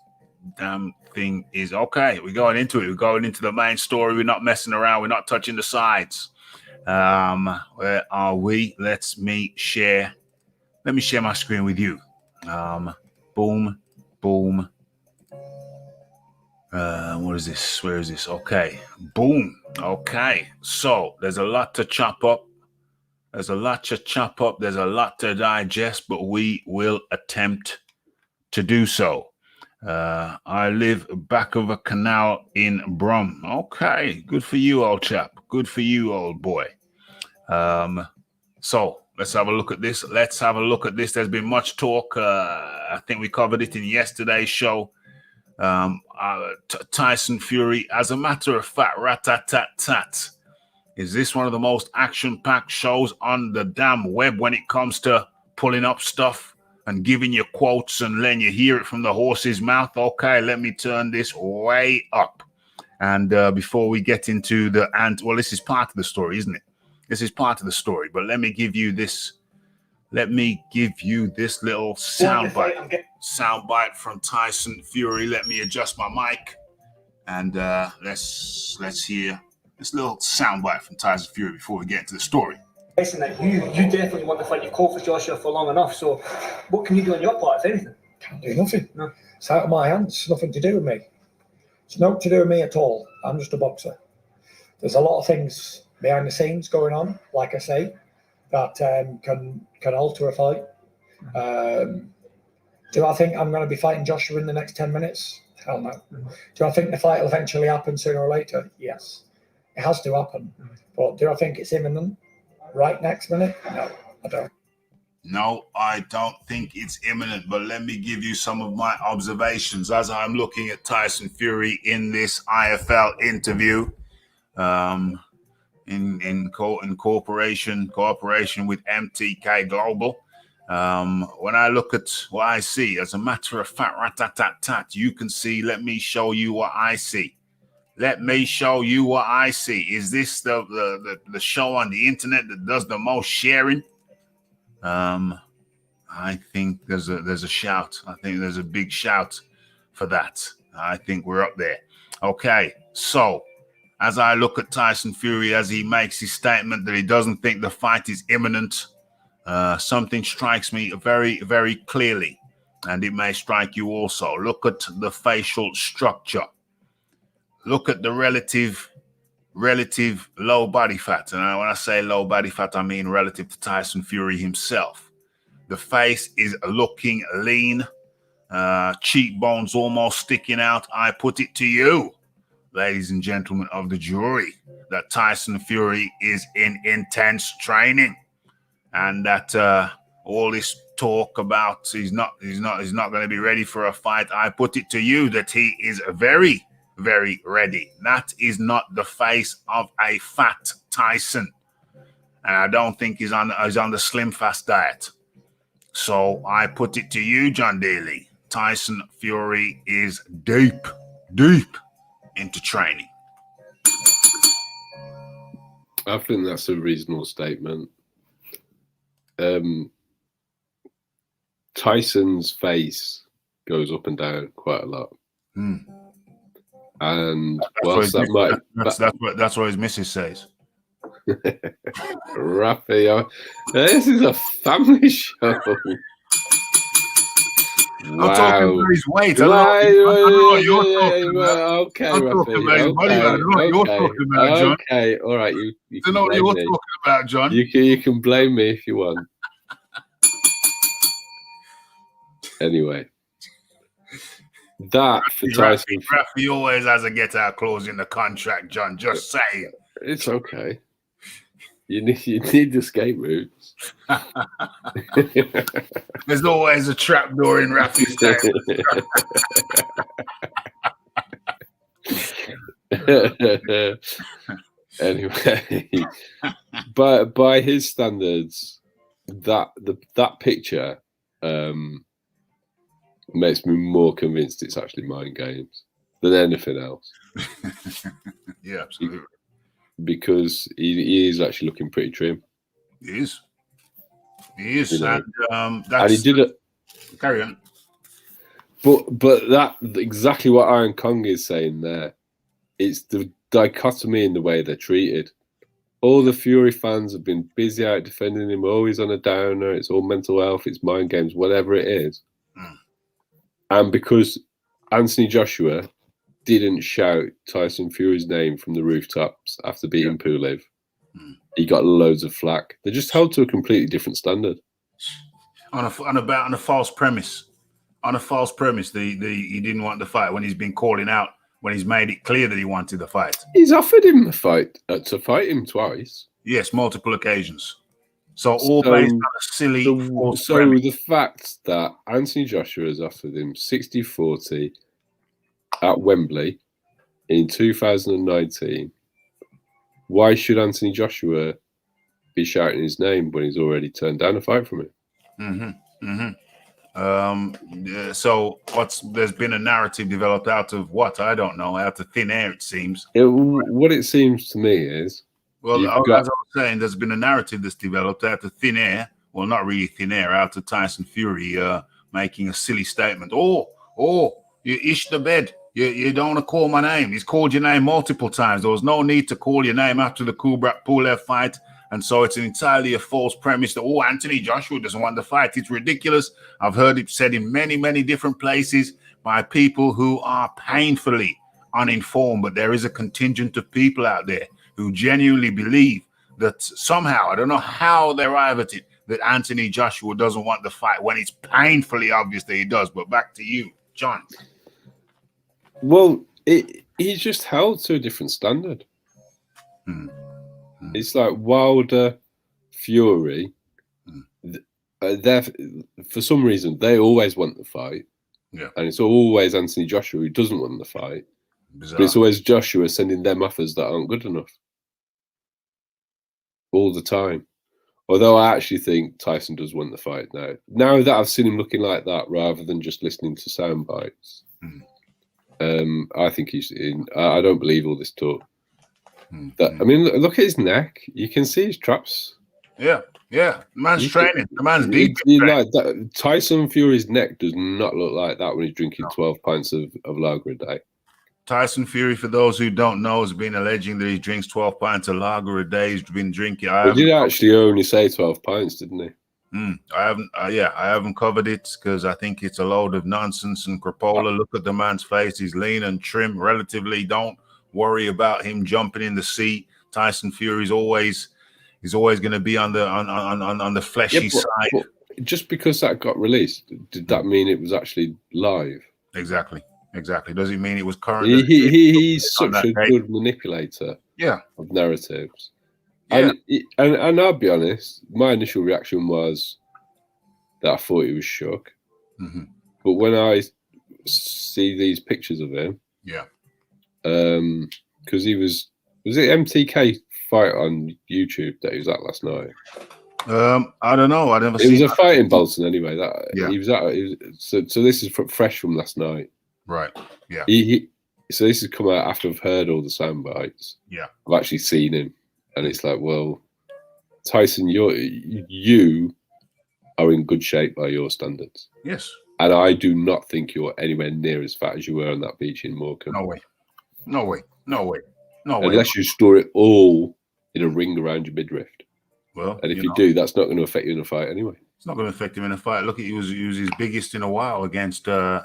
damn thing is okay. We're going into it. We're going into the main story. We're not messing around. We're not touching the sides. Where are we? Let me share my screen with you. Boom. What is this? Where is this? Okay. Boom. Okay. So there's a lot to chop up. There's a lot to digest, but we will attempt to do so. I live back of a canal in Brum. Okay. Good for you, old chap. Good for you, old boy. So let's have a look at this. There's been much talk. I think we covered it in yesterday's show. Tyson Fury, as a matter of fact, rat-tat-tat-tat. Is this one of the most action-packed shows on the damn web when it comes to pulling up stuff and giving you quotes and letting you hear it from the horse's mouth? Okay, let me turn this way up. And before we get into this is part of the story, isn't it? This is part of the story, but let me give you this little soundbite from Tyson Fury. Let me adjust my mic and let's hear this little soundbite from Tyson Fury before we get into the story. Listen, that you definitely want to fight. You've called for Joshua for long enough. So, what can you do on your part, if anything? Can't do nothing. No. It's out of my hands. It's nothing to do with me. It's nothing to do with me at all. I'm just a boxer. There's a lot of things behind the scenes going on, like I say, that can alter a fight. Do I think I'm going to be fighting Joshua in the next 10 minutes? Hell no. Do I think the fight will eventually happen sooner or later? Yes. It has to happen. But do I think it's imminent right next minute? No, I don't. No, I don't think it's imminent, but let me give you some of my observations as I'm looking at Tyson Fury in this IFL interview. In cooperation with MTK Global. When I look at what I see, as a matter of fact, rat-tat-tat-tat, you can see, let me show you what I see. Is this the show on the internet that does the most sharing? I think there's a shout. I think there's a big shout for that. I think we're up there. Okay, so as I look at Tyson Fury, as he makes his statement that he doesn't think the fight is imminent, something strikes me very, very clearly, and it may strike you also. Look at the facial structure. Look at the relative low body fat. And when I say low body fat, I mean relative to Tyson Fury himself. The face is looking lean, cheekbones almost sticking out. I put it to you, ladies and gentlemen of the jury, that Tyson Fury is in intense training, and that all this talk about he's not going to be ready for a fight. I put it to you that he is very, very ready. That is not the face of a fat Tyson, and I don't think he's on the slim fast diet. So I put it to you, John Daly, Tyson Fury is deep into training. I think that's a reasonable statement. Tyson's face goes up and down quite a lot. And that's what his missus says. Raphael, this is a family show. I'm talking about his weight. I don't know what you're talking about. Okay, I'm talking about his body. I don't know what you're talking about, John. Okay, all right. You I don't know what you're talking about, John. You can blame me if you want. Anyway, that for Tyson, Raphie always has a get-out clause in the contract, John. Just saying. it's okay. You need escape routes. There's always a trapdoor in Raphie's table. Anyway, but by his standards, that picture makes me more convinced it's actually mind games than anything else. Yeah, absolutely. Because he is actually looking pretty trim. He is. He is. You know, and and he did it. Carry on. But that exactly what Iron Kong is saying there. It's the dichotomy in the way they're treated. All the Fury fans have been busy out defending him, always on a downer. It's all mental health, it's mind games, whatever it is. And because Anthony Joshua didn't shout Tyson Fury's name from the rooftops after beating Pulev, he got loads of flack. They're just held to a completely different standard. On a false premise. On a false premise, he didn't want the fight when he's been calling out, when he's made it clear that he wanted the fight. He's offered him the fight to fight him twice. Yes, multiple occasions. So all based on a silly false premise. The fact that Anthony Joshua has offered him 60-40 at Wembley in 2019, why should Anthony Joshua be shouting his name when he's already turned down a fight from him? So there's been a narrative developed out of what? I don't know, out of thin air, it seems. What it seems to me is, well, as I was saying, there's been a narrative that's developed out of thin air. Well, not really thin air, out of Tyson Fury making a silly statement. Oh, you ish the bed. You don't want to call my name. He's called your name multiple times. There was no need to call your name after the Kubrat Pulev fight. And so it's entirely a false premise that, Anthony Joshua doesn't want the fight. It's ridiculous. I've heard it said in many, many different places by people who are painfully uninformed. But there is a contingent of people out there who genuinely believe that somehow, I don't know how they arrive at it, that Anthony Joshua doesn't want the fight when it's painfully obvious that he does. But back to you, John. Well, he's just held to a different standard. It's like Wilder, Fury. For some reason, they always want the fight. Yeah. And it's always Anthony Joshua who doesn't want the fight. Bizarre. But it's always Joshua sending them offers that aren't good enough. All the time. Although I actually think Tyson does want the fight now. Now that I've seen him looking like that, rather than just listening to sound bites, I think he's in. I don't believe all this talk. I mean, look at his neck. You can see his traps. Yeah. The man's training. The man's deep. Like that. Tyson Fury's neck does not look like that when he's drinking 12 pints of lager a day. Tyson Fury, for those who don't know, has been alleging that he drinks 12 pints of lager a day. He's been drinking. He did actually only say 12 pints, didn't he? I haven't. I haven't covered it because I think it's a load of nonsense and crapola. Look at the man's face; he's lean and trim, relatively. Don't worry about him jumping in the sea. Tyson Fury's always going to be on the fleshy side. But just because that got released, did that mean it was actually live? Exactly. Does it mean it was current? He's such a good manipulator. Of narratives. And I'll be honest, my initial reaction was that I thought he was shook. But when I see these pictures of him, because he was it MTK fight on YouTube that he was at last night? I don't know. I never. It was a fight in Bolton anyway. He was at. So this is fresh from last night. Right. Yeah. So this has come out after I've heard all the sound bites. Yeah. I've actually seen him, and it's like, well, Tyson, you are in good shape by your standards. Yes. And I do not think you're anywhere near as fat as you were on that beach in Morecambe. No way. Unless you store it all in a ring around your midriff. Well, and if you do, that's not going to affect you in a fight anyway. It's not going to affect him in a fight. Look, he was his biggest in a while against Wilder.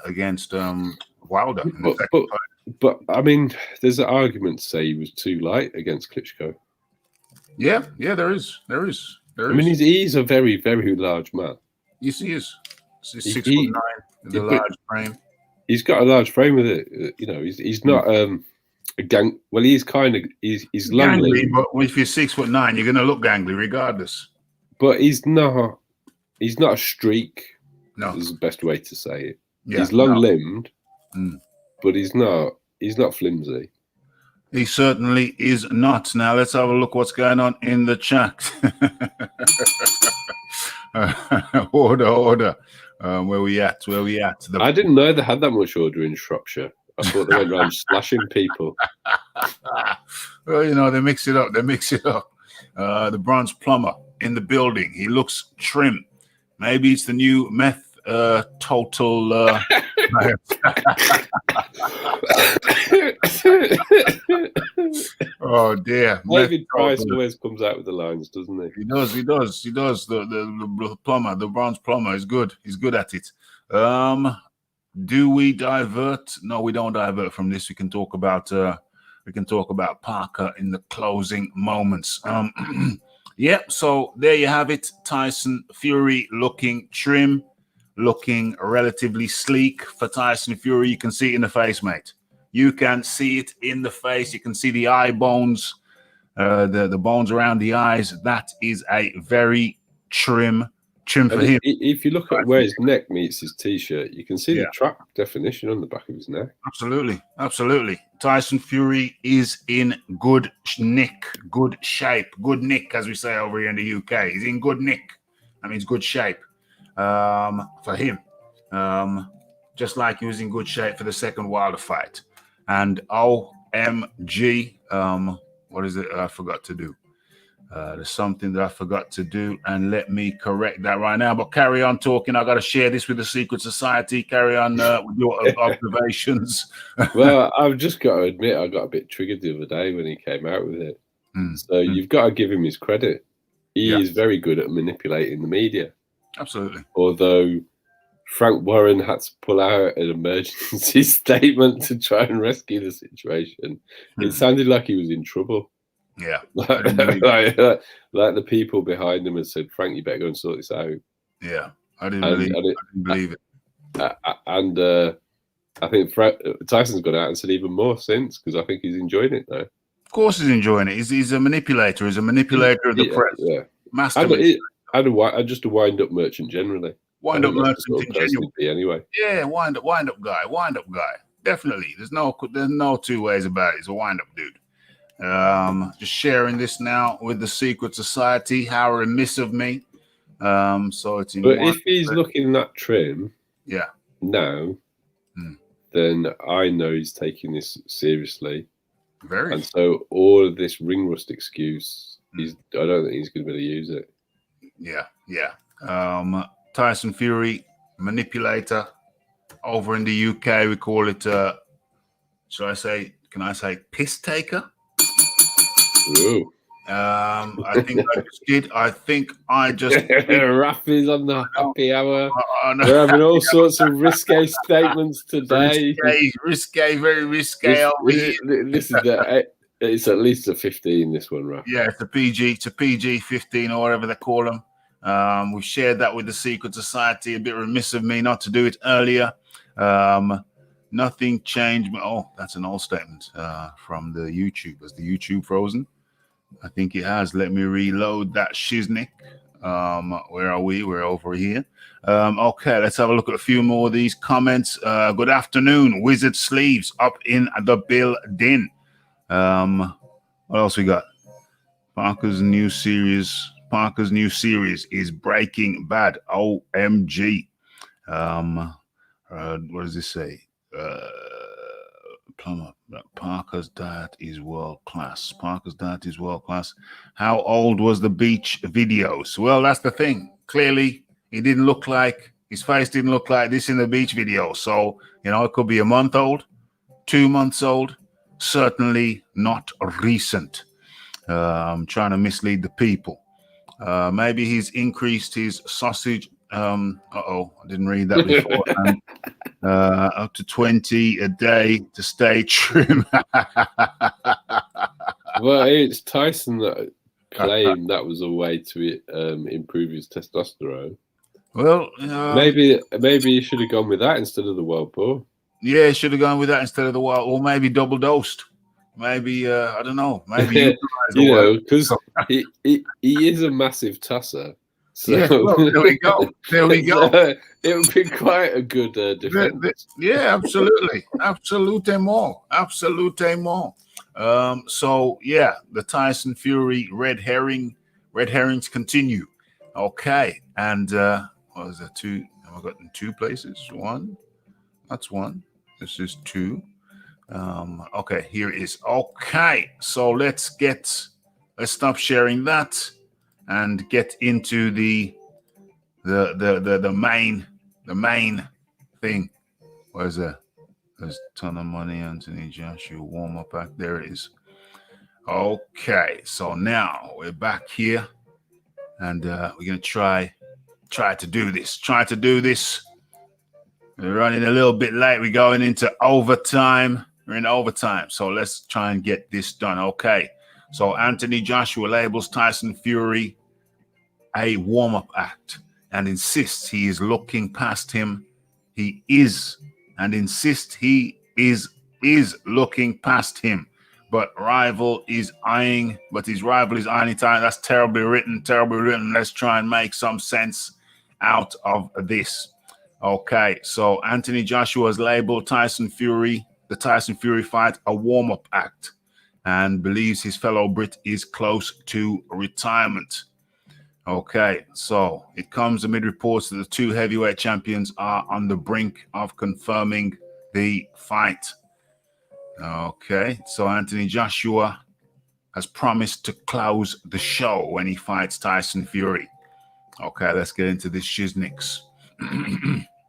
But I mean, there's an argument to say he was too light against Klitschko. Yeah, there is. I mean, he's a very, very large man. Yes, he is. He's He- 6'9" with a but- large frame. He's got a large frame with it. You know, he's not a gang. Well, he's kind of he's long Gangly, limbed, but if you're 6'9", you're gonna look gangly regardless. but he's not a streak. No. Is the best way to say it. Yeah, He's long no. limbed, Mm. but he's not flimsy. He certainly is not. Now let's have a look what's going on in the chat. Order. Where we at? I didn't know they had that much order in Shropshire. I thought they went around slashing people. Well, you know, they mix it up. The bronze plumber in the building. He looks trim. Maybe it's the new meth total. Oh dear. David Price always comes out with the lines, doesn't he? He does. The plumber, the bronze plumber is good. He's good at it. Do we divert? No, we don't divert from this. We can talk about Parker in the closing moments. Yeah, so there you have it. Tyson Fury looking trim, looking relatively sleek for Tyson Fury. You can see it in the face, mate. You can see it in the face. You can see the eye bones, the bones around the eyes. That is a very trim for him. If you look at where his neck meets his t-shirt, you can see the track definition on the back of his neck. Absolutely. Tyson Fury is in good nick, good shape, good nick, as we say over here in the UK. He's in good nick. That means good shape for him. Just like he was in good shape for the second Wilder fight. And OMG, what is it I forgot to do? There's something that I forgot to do, and let me correct that right now. But carry on talking. I got to share this with the secret society. Carry on with your observations. Well, I've just got to admit, I got a bit triggered the other day when he came out with it. So you've got to give him his credit. He is very good at manipulating the media. Absolutely. Although Frank Warren had to pull out an emergency statement to try and rescue the situation. It sounded like he was in trouble. Yeah. like the people behind him had said, Frank, you better go and sort this out. Yeah. I didn't believe it. And I think Tyson's gone out and said even more since, because I think he's enjoying it now. Of course he's enjoying it. He's a manipulator. He's a manipulator of the press. Yeah. Master. And just a wind-up merchant generally. Wind-up merchant in general. Anyway. Yeah, wind-up guy. Definitely. There's no two ways about it. He's a wind-up dude. Just sharing this now with the secret society. How remiss of me. So it's in. But if he's looking that trim, now, then I know he's taking this seriously. Very. And so all of this ring rust excuse, I don't think he's going to be able to use it. Yeah. Tyson Fury, manipulator. Over in the UK, we call it. Can I say piss taker? Ooh. I think I just did. Raphie's on the happy hour. We're having all sorts of risque statements today. Risque, very risque. This is it's at least a 15. This one, Raph. Yeah, it's a PG 15 or whatever they call them. We've shared that with the secret society. A bit remiss of me not to do it earlier. Nothing changed. Oh, that's an old statement from the YouTube. Is the YouTube frozen? I think it has. Let me reload that shiznick. Where are we? We're over here. Okay, let's have a look at a few more of these comments. Good afternoon, Wizard Sleeves up in the building. What else we got? Parker's new series is Breaking Bad. OMG. What does this say? Plumber. Parker's diet is world class. How old was the beach videos? Well, that's the thing. Clearly, his face didn't look like this in the beach video. So, it could be a month old, 2 months old. Certainly not recent. Trying to mislead the people. Maybe he's increased his sausage. I didn't read that before. Up to 20 a day to stay trim. Well, it's Tyson that claimed that was a way to improve his testosterone. Well, maybe you should have gone with that instead of the world tour. Yeah, should have gone with that instead of the wild, or maybe double dosed. Maybe I don't know. Maybe because he is a massive tusser. So yeah, well, there we go. There we go. It would be quite a good defense. Yeah, absolutely, absolutely more. So yeah, the Tyson Fury red herrings continue. Okay, and what is that? Two? Have I got in two places? One. That's one. This is two. Okay, here it is. Okay, so let's stop sharing that and get into the main thing. Where's that? There's a ton of money, Anthony Joshua warm up back. There it is. Okay, so now we're back here, and we're gonna try to do this. We're running a little bit late. We're going into overtime. We're in overtime. So let's try and get this done. Okay. So Anthony Joshua labels Tyson Fury a warm-up act and insists he is looking past him. He is looking past him. But his rival is eyeing it. That's terribly written. Let's try and make some sense out of this. Okay, so Anthony Joshua has labeled the Tyson Fury fight a warm-up act and believes his fellow Brit is close to retirement. Okay, so it comes amid reports that the two heavyweight champions are on the brink of confirming the fight. Okay, so Anthony Joshua has promised to close the show when he fights Tyson Fury. Okay, let's get into this shiznix.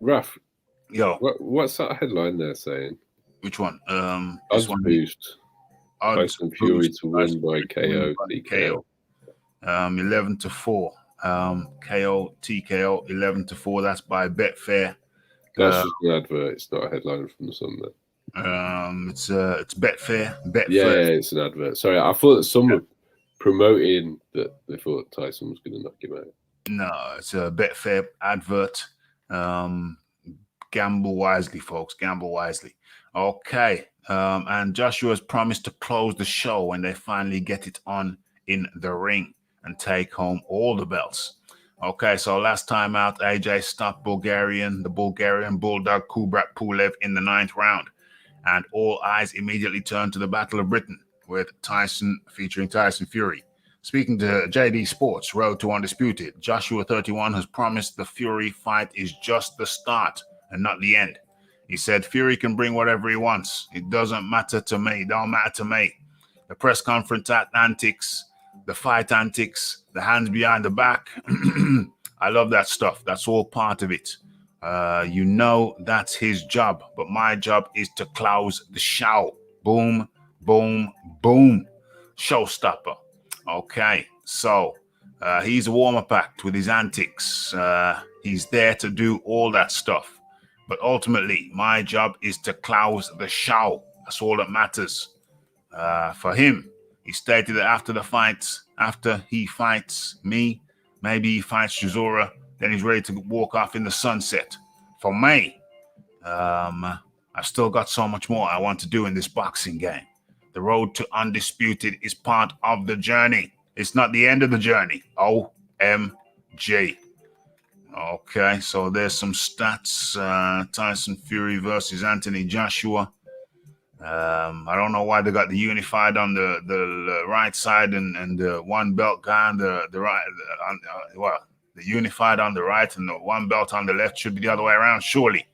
Raph, yo, what's that headline there saying? Which one? Odds boost. Tyson Fury to win by KO. TKO. 11-4. KO TKO 11-4. That's by Betfair. That's just an advert. It's not a headline from the Sun. It's Betfair. Yeah, it's an advert. Sorry, I thought that someone promoting that they thought Tyson was going to knock him out. No, it's a Betfair advert. Gamble wisely, folks. Gamble wisely. Okay. And Joshua has promised to close the show when they finally get it on in the ring and take home all the belts. Okay, so last time out, AJ stopped the Bulgarian Bulldog Kubrat Pulev in the 9th round. And all eyes immediately turned to the Battle of Britain with featuring Tyson Fury. Speaking to JD Sports, Road to Undisputed, Joshua 31 has promised the Fury fight is just the start and not the end. He said Fury can bring whatever he wants. It doesn't matter to me. It don't matter to me. The press conference antics, the fight antics, the hands behind the back. I love that stuff. That's all part of it. That's his job. But my job is to close the show. Boom, boom, boom. Showstopper. Okay, so he's a warm-up act with his antics. He's there to do all that stuff. But ultimately, my job is to close the show. That's all that matters. For him, he stated that after he fights me, maybe he fights Chisora, then he's ready to walk off in the sunset. For me, I've still got so much more I want to do in this boxing game. The road to undisputed is part of the journey. It's not the end of the journey. OMG. Okay, so there's some stats. Tyson Fury versus Anthony Joshua. I don't know why they got the unified on the right side and the one belt guy on the right. The unified on the right and the one belt on the left should be the other way around. Surely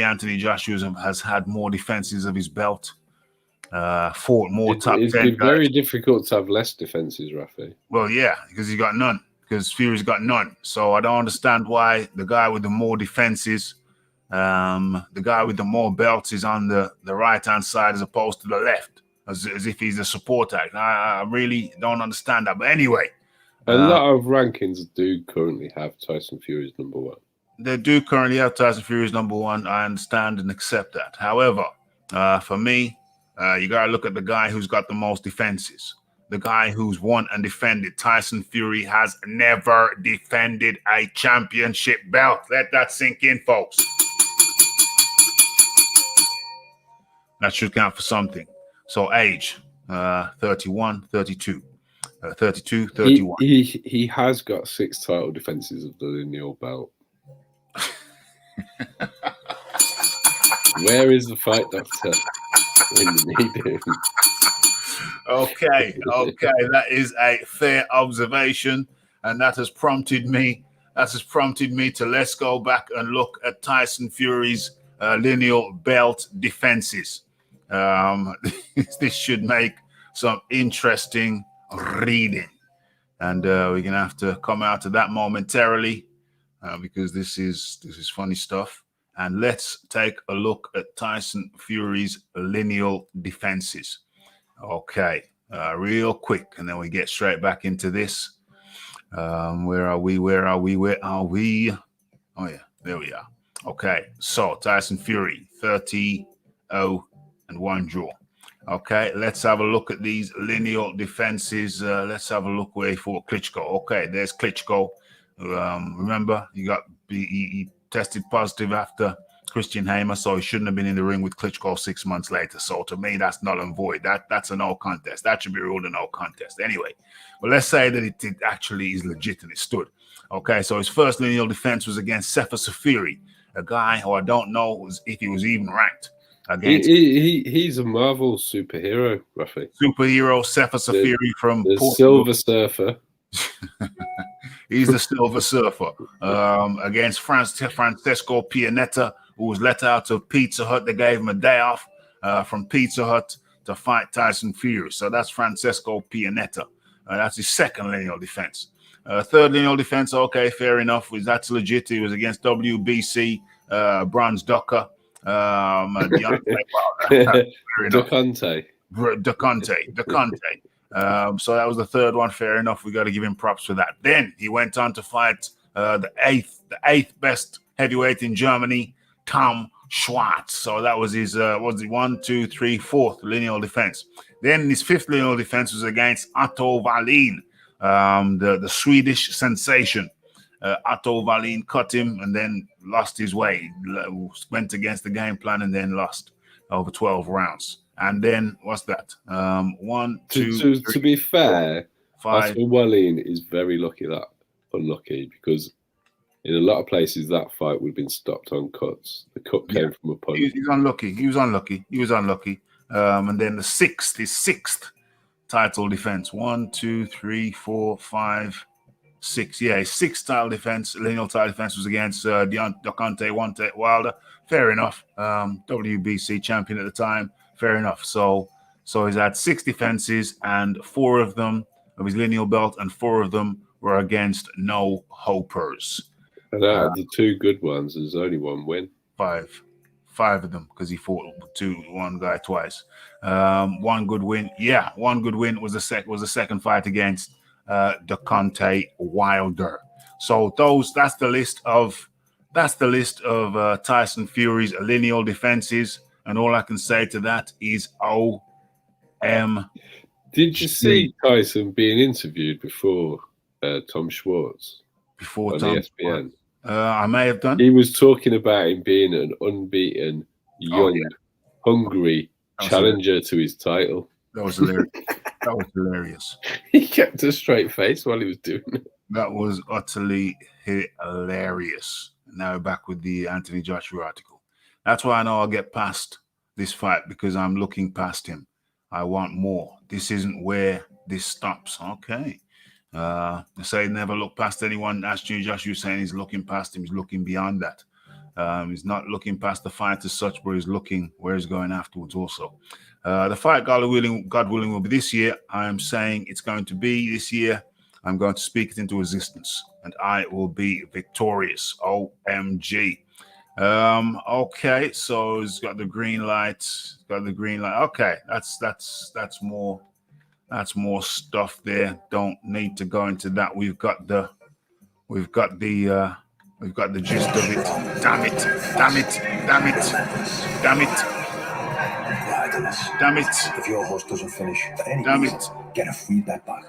Anthony Joshua has had more defenses of his belt. Fought more top 10 guys. It's very difficult to have less defenses, Raphie. Well, yeah, because he's got none. Because Fury's got none. So I don't understand why the guy with the more defenses, the guy with the more belts is on the right-hand side as opposed to the left, as if he's a support act. I really don't understand that. But anyway. A lot of rankings do currently have Tyson Fury as number one. They do currently have Tyson Fury as number one. I understand and accept that. However, for me, you got to look at the guy who's got the most defenses. the guy who's won and defended. Tyson Fury has never defended a championship belt. Let that sink in, folks. That should count for something. So age, 31, 32. 32, 31. He has got 6 title defenses of the lineal belt. Where is the fight doctor when you need him? Okay, that is a fair observation, and that has prompted me. To let's go back and look at Tyson Fury's lineal belt defenses. This should make some interesting reading, and we're gonna have to come out of that momentarily because this is funny stuff. And let's take a look at Tyson Fury's lineal defenses. Okay, real quick, and then we get straight back into this. Where are we? Oh yeah, there we are. Okay, so Tyson Fury, 30-0 and 1 draw. Okay, let's have a look at these lineal defenses. Let's have a look where for Klitschko. Okay, there's Klitschko. Remember, he tested positive after Christian Hamer, so he shouldn't have been in the ring with Klitschko 6 months later. So to me, that's null and void. That's a no contest. That should be ruled a no contest. Anyway, but let's say that it actually is legit and it stood. Okay, so his first lineal defense was against Sefer Safiri, a guy who I don't know if he was even ranked. He's a Marvel superhero, Raphie. Superhero Sefer Safiri from the Silver Surfer. He's the Silver Surfer against Francesco Pianetta, who was let out of Pizza Hut. They gave him a day off from Pizza Hut to fight Tyson Fury. So that's Francesco Pianetta. That's his second lineal defense. Third lineal defense, okay, fair enough. That's legit. He was against WBC, Bronze Docker. DeConte. So that was the third one. Fair enough. We got to give him props for that. Then he went on to fight the eighth best heavyweight in Germany, Tom Schwarz. So that was his was it 1, 2, 3, 4th lineal defense. Then his 5th lineal defense was against Otto Wallin, the Swedish sensation. Otto Wallin cut him and then lost his way. Went against the game plan and then lost over 12 rounds. And then what's that? 1, 2, 3, to be fair, 5. Otto Wallin is very unlucky because in a lot of places that fight would have been stopped on cuts. The cut came from a punch. He was unlucky. And then his sixth title defense. 1, 2, 3, 4, 5, 6. Yeah, his 6th title defense, lineal title defense was against Deontay Wilder. Fair enough. WBC champion at the time. Fair enough. So he's had 6 defenses, and 4 of them of his lineal belt, and 4 of them were against no hopers. And out of the 2 good ones, there's only 1 win. 5 of them, because he fought one guy twice. 1 good win. Yeah, 1 good win was the second fight against Deontay Wilder. So that's the list of Tyson Fury's lineal defenses, and all I can say to that is OM. Did you see Tyson being interviewed before Tom Schwartz? Before on Tom ESPN? I may have done. He was talking about him being an unbeaten, young, hungry challenger to his title. That was hilarious. He kept a straight face while he was doing it. That was utterly hilarious. Now back with the Anthony Joshua article. That's why I know I'll get past this fight, because I'm looking past him. I want more. This isn't where this stops. Okay. They say never look past anyone. Anthony Joshua saying he's looking past him. He's looking beyond that. He's not looking past the fight as such, but he's looking where he's going afterwards also. The fight, God willing, will be this year. I am saying it's going to be this year. I'm going to speak it into existence, and I will be victorious. OMG. Okay, so he's got the green light. Okay, that's more stuff there. Don't need to go into that. We've got the gist of it. Damn it. finish. Damn it. If your horse doesn't finish for any Damn reason, it. get a free bet back.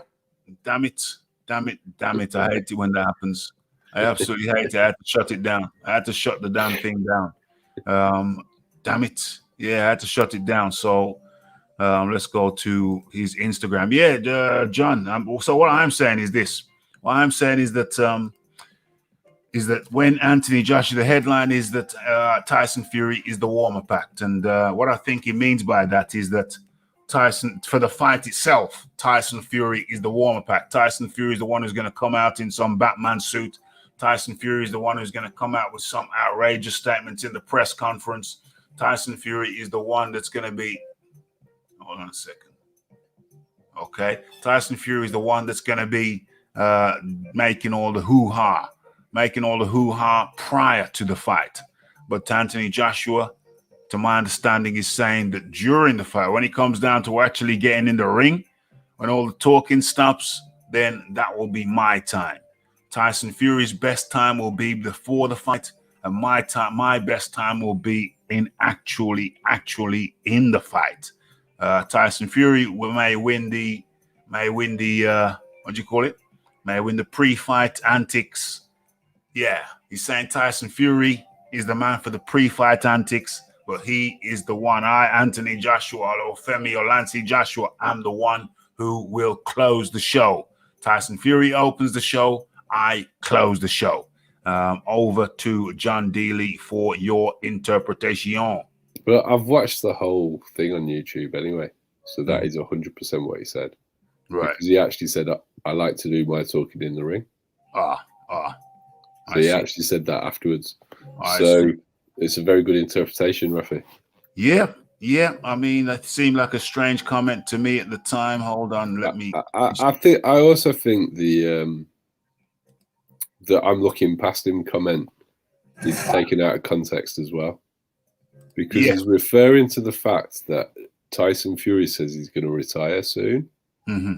Damn it. Damn it. Damn it. I hate it when that happens. I absolutely hate it. I had to shut it down. I had to shut the damn thing down. Damn it. Yeah, I had to shut it down. So let's go to his Instagram. Yeah, John. So what I'm saying is this. What I'm saying is that when Anthony Joshua, the headline is that Tyson Fury is the warm-up act. And what I think he means by that is that Tyson, for the fight itself, Tyson Fury is the warm-up act. Tyson Fury is the one who's going to come out in some Batman suit. Tyson Fury is the one who's going to come out with some outrageous statements in the press conference. Tyson Fury is the one that's going to be... Hold on a second. Okay. Tyson Fury is the one that's going to be making all the hoo-ha prior to the fight. But Anthony Joshua, to my understanding, is saying that during the fight, when it comes down to actually getting in the ring, when all the talking stops, then that will be my time. Tyson Fury's best time will be before the fight, and my best time will be in actually in the fight. Tyson Fury may win the what do you call it? May win the pre-fight antics. Yeah, he's saying Tyson Fury is the man for the pre-fight antics, but he is the one. Anthony Joshua, or Femi Olansi Joshua, I'm the one who will close the show. Tyson Fury opens the show. I close the show. Over to John Dealey for your interpretation. But I've watched the whole thing on YouTube anyway, so that is 100% what he said. Right. Because he actually said, I like to do my talking in the ring. So he actually said that afterwards. So it's a very good interpretation, Raphie. Yeah. I mean, it seemed like a strange comment to me at the time. Hold on, let me. I also think the I'm looking past him comment is taken out of context as well, because he's referring to the fact that Tyson Fury says he's going to retire soon. Mm-hmm.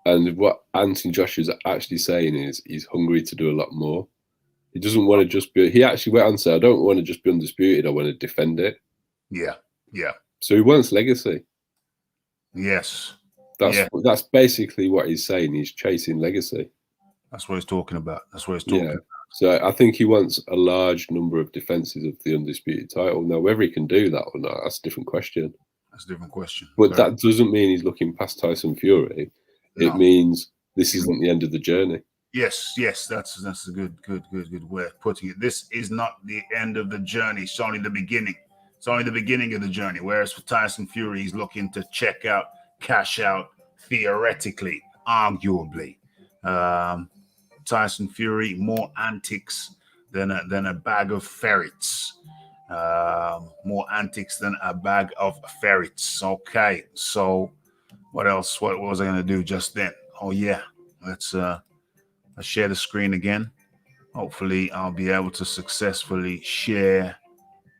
And what Anthony Joshua's actually saying is he's hungry to do a lot more. He doesn't want to just be... He actually went on to say, I don't want to just be undisputed. I want to defend it. Yeah. So he wants legacy. Yes. That's basically what he's saying. He's chasing legacy. That's what he's talking about. Yeah. So I think he wants a large number of defenses of the undisputed title. Now, whether he can do that or not, that's a different question. But that doesn't mean he's looking past Tyson Fury. No. It means this isn't the end of the journey. Yes, that's a good way of putting it. This is not the end of the journey. It's only the beginning. It's only the beginning of the journey. Whereas for Tyson Fury, he's looking to check out, cash out, theoretically, arguably. Tyson Fury, more antics than a bag of ferrets. More antics than a bag of ferrets. Okay, so what else? What was I going to do just then? Oh yeah, let's share the screen again. Hopefully, I'll be able to successfully share.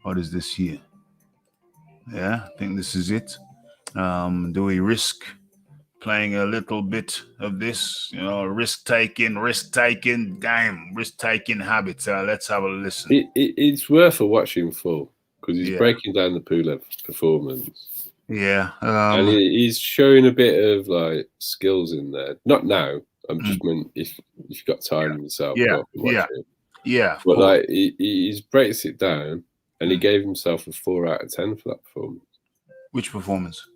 What is this here? Yeah, I think this is it. Do we risk playing a little bit of this? Risk-taking habits. Let's have a listen. It's worth a watching full, because he's breaking down the Pulev performance. Yeah. And he's showing a bit of like skills in there. Not now. I'm just meant if you've got time yourself. Yeah. But like he breaks it down, and he gave himself a 4 out of 10 for that performance. Which performance?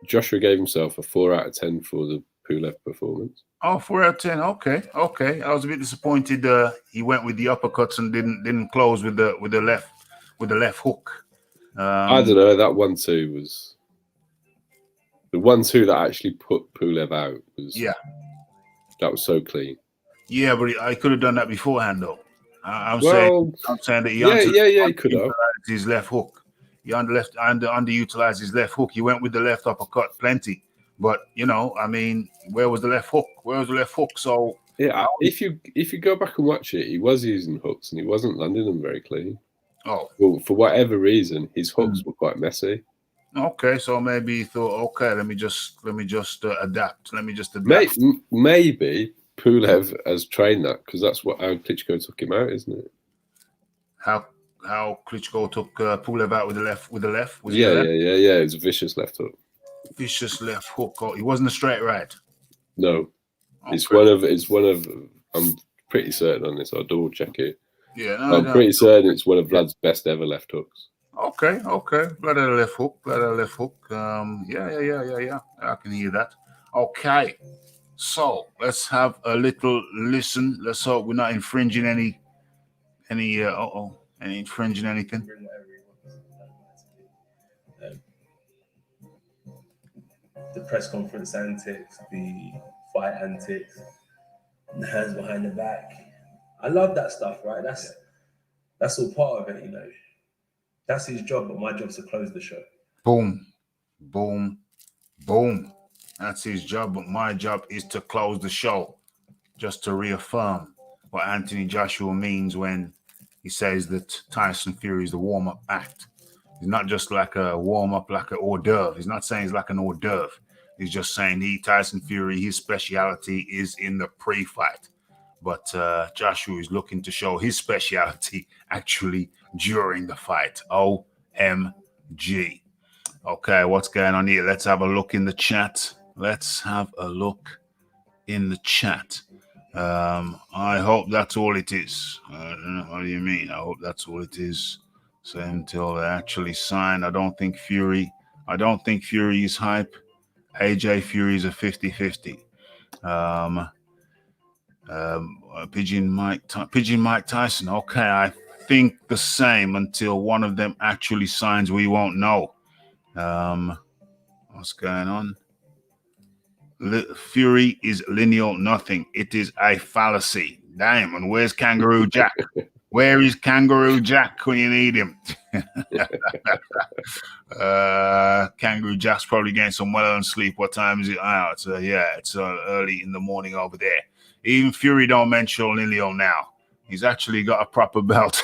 Joshua gave himself a 4 out of 10 for the Pulev performance. Oh, 4 out of 10. Okay. I was a bit disappointed. He went with the uppercuts and didn't close with the left hook. I don't know. That 1-2 was the 1-2 that actually put Pulev out. That was so clean. Yeah, but I could have done that beforehand, though. I'm saying that he he could have his left hook. He underutilized his left hook. He went with the left uppercut plenty, but I mean, where was the left hook? So yeah, if you go back and watch it, he was using hooks and he wasn't landing them very clean. Oh, well, for whatever reason, his hooks were quite messy. Okay, so maybe he thought, okay, let me just adapt. Maybe Pulev has trained that, because that's how Klitschko took him out, isn't it? How how Klitschko took Pulev out with the left? Was he Yeah, a left? yeah. It was a vicious left hook. Vicious left hook. Oh, he wasn't a straight right. No, Okay. it's one of. I'm pretty certain on this. I'll double check it. Yeah, I'm pretty certain it's one of Vlad's best ever left hooks. Okay. Blood at a left hook. Yeah. I can hear that. Okay. So let's have a little listen. Let's hope we're not infringing any infringing anything. The press conference antics, the fight antics, the hands behind the back. I love that stuff, right? That's all part of it, you know. That's his job, but my job's to close the show. Boom. That's his job, but my job is to close the show. Just to reaffirm what Anthony Joshua means when he says that Tyson Fury is the warm-up act. He's not just like a warm-up, like an hors d'oeuvre. He's not saying he's like an hors d'oeuvre. He's just saying Tyson Fury, his speciality is in the pre-fight. But Joshua is looking to show his speciality actually during the fight. OMG. Okay, what's going on here? Let's have a look in the chat. I hope that's all it is. What do you mean? I hope that's all it is. So until they actually sign, I don't think Fury is hype. AJ Fury is a 50-50. Pigeon Mike Tyson. Okay, I think the same until one of them actually signs. We won't know. What's going on? Fury is lineal nothing. It is a fallacy. Damn, and where's Kangaroo Jack? Where is Kangaroo Jack when you need him? Kangaroo Jack's probably getting some well-earned sleep. What time is it? It's early in the morning over there. Even Fury don't mention lineal now. He's actually got a proper belt.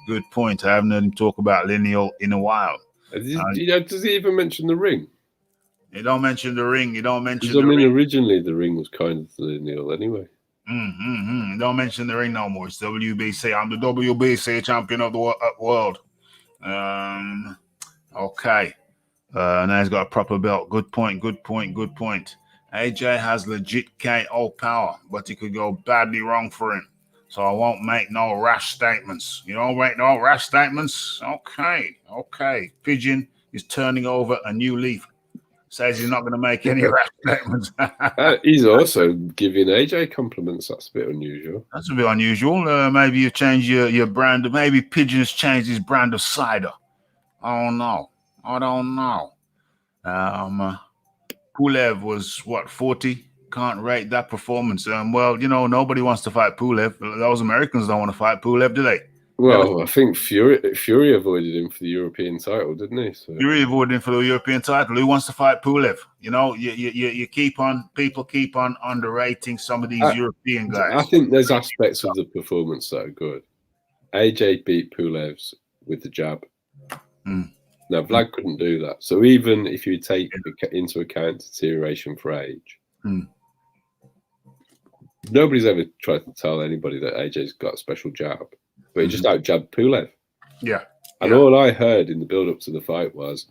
Good point. I haven't heard him talk about lineal in a while. Does he even mention the ring? You don't mention the ring. Originally the ring was kind of lineal anyway. Don't mention the ring no more. It's WBC. I'm the WBC champion of the world. Okay. Now he's got a proper belt. Good point. AJ has legit KO power, but it could go badly wrong for him. So I won't make no rash statements. You don't make no rash statements? Okay. Pigeon is turning over a new leaf. Says he's not going to make any rash statements. He's also giving AJ compliments. That's a bit unusual. That's a bit unusual. Maybe you change your brand. Maybe Pigeon's changed his brand of cider. I don't know. Pulev was, 40? Can't rate that performance. Nobody wants to fight Pulev. Those Americans don't want to fight Pulev, do they? Well, I think Fury avoided him for the European title, didn't he? So. Fury avoided him for the European title. Who wants to fight Pulev? You people keep on underrating some of these European guys. I think there's aspects of the performance that are good. AJ beat Pulev's with the jab. Now, Vlad couldn't do that. So even if you take into account deterioration for age, nobody's ever tried to tell anybody that AJ's got a special jab. But he just out-jabbed Pulev. Yeah. And all I heard in the build-up to the fight was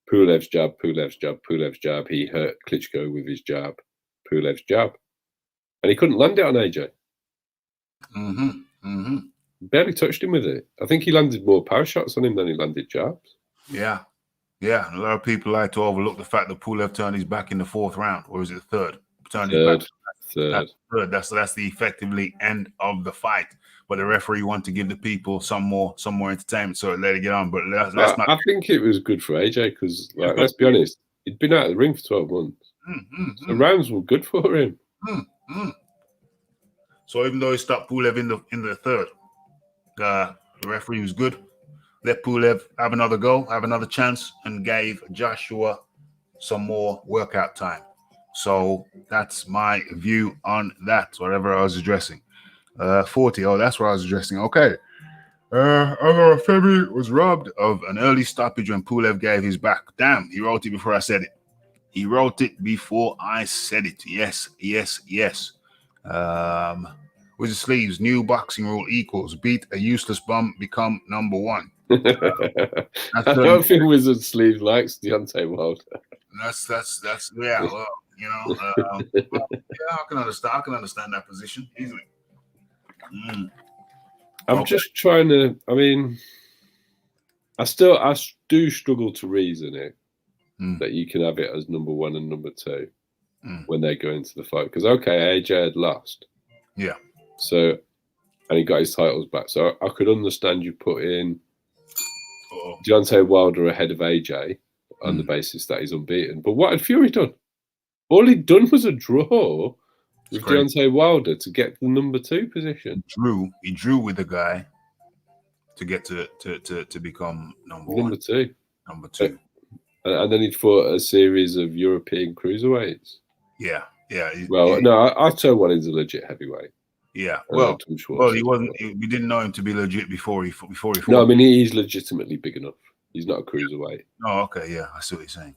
Pulev's jab, Pulev's jab, Pulev's jab. He hurt Klitschko with his jab, Pulev's jab. And he couldn't land it on AJ. Barely touched him with it. I think he landed more power shots on him than he landed jabs. Yeah. A lot of people like to overlook the fact that Pulev turned his back in the fourth round. Or is it the third? Third. That's the effectively end of the fight. But the referee wanted to give the people some more entertainment, so let it get on. But that's not. I think it was good for AJ because, let's be honest, he'd been out of the ring for 12 months. The rounds were good for him. So even though he stopped Pulev in the third, the referee was good. Let Pulev have another go, have another chance, and gave Joshua some more workout time. So that's my view on that. Whatever I was addressing. 40. Oh, that's what I was addressing. Okay. February was robbed of an early stoppage when Pulev gave his back. Damn, he wrote it before I said it. Yes. with the sleeves. New boxing rule equals beat a useless bum, become number one. I don't think Wizard Sleeve likes Deontay Wilder. That's yeah. Well, you know, well, yeah, I can understand that position easily. I'm just trying to. I mean, I do struggle to reason it that you can have it as number one and number two when they go into the fight. Because AJ had lost, yeah. So, and he got his titles back. So I could understand you put in Deontay Wilder ahead of AJ on the basis that he's unbeaten. But what had Fury done? All he'd done was a draw with Deontay Wilder to get the number two position. He drew with the guy to get to become number two. Number two. And then he'd fought a series of European cruiserweights. Yeah. No, I turned one into legit heavyweight. Yeah. Well, he wasn't. We didn't know him to be legit before he fought. No, I mean he's legitimately big enough. He's not a cruiserweight. Oh, okay. Yeah, I see what you're saying.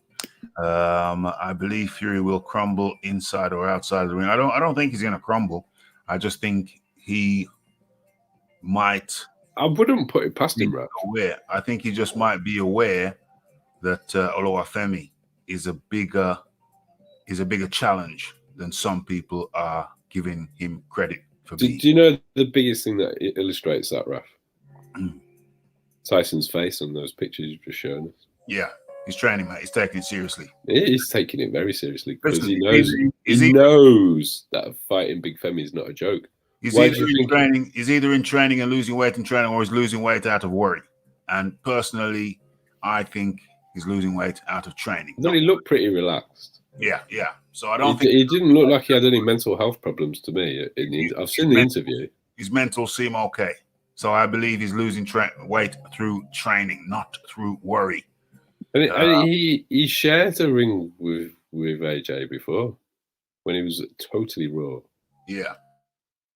I believe Fury will crumble inside or outside of the ring. I don't think he's gonna crumble. I just think he might. I wouldn't put it past him, Raph. I think he just might be aware that Oluwafemi is a bigger challenge than some people are giving him credit for being. Do you know the biggest thing that illustrates that, Raph? Tyson's face on those pictures you've just shown us. Yeah, he's training, mate. He's taking it seriously. He's taking it very seriously because he knows that fighting Big Femi is not a joke. He's either in training and losing weight in training, or he's losing weight out of worry. And personally, I think he's losing weight out of training. No, he looked pretty relaxed. Yeah. So I don't think he didn't look like he had any mental health problems to me. I've seen the interview. His mental seem okay. So I believe he's losing weight through training, not through worry. And he shared a ring with AJ before when he was totally raw. Yeah.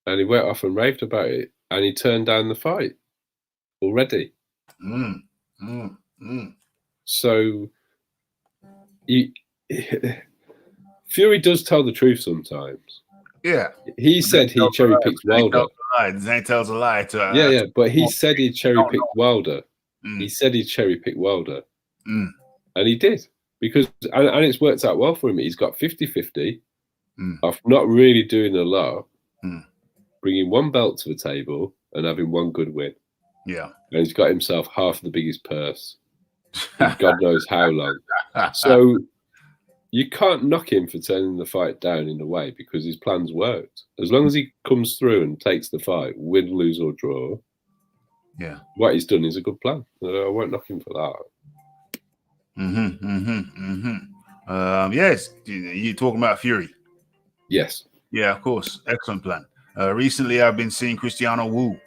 And he went off and raved about it, and he turned down the fight already. So Fury does tell the truth sometimes. Yeah. He said he cherry-picked Wilder. Zane tells a lie. Yeah, but he said he cherry-picked Wilder. He said he cherry-picked Wilder. And he did. And it's worked out well for him. He's got 50-50 of not really doing a lot, bringing one belt to the table and having one good win. Yeah. And he's got himself half the biggest purse. God knows how long. So you can't knock him for turning the fight down in a way because his plans worked. As long as he comes through and takes the fight, win, lose or draw, what he's done is a good plan. I won't knock him for that. Yes, you're talking about Fury. Yes. Yeah, of course. Excellent plan. Recently, I've been seeing Christian Wu.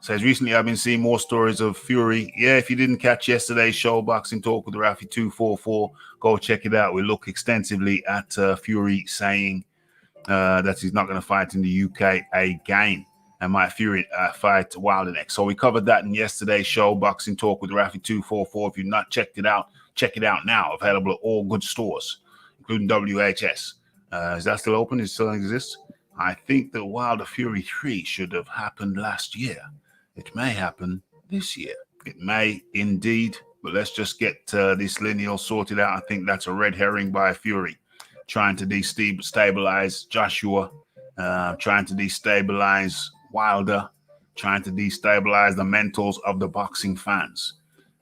Says recently I've been seeing more stories of Fury. Yeah, if you didn't catch yesterday's show, Boxing Talk with Raphie 244, go check it out. We look extensively at Fury saying that he's not going to fight in the UK again and might Fury fight Wilder next. So we covered that in yesterday's show, Boxing Talk with Raphie 244. If you've not checked it out, check it out now. Available at all good stores, including WHS. Is that still open? Does it still exist? I think the Wilder Fury 3 should have happened last year. It may happen this year. It may indeed, but let's just get this lineal sorted out. I think that's a red herring by Fury, trying to destabilize Joshua, trying to destabilize Wilder, trying to destabilize the mentals of the boxing fans.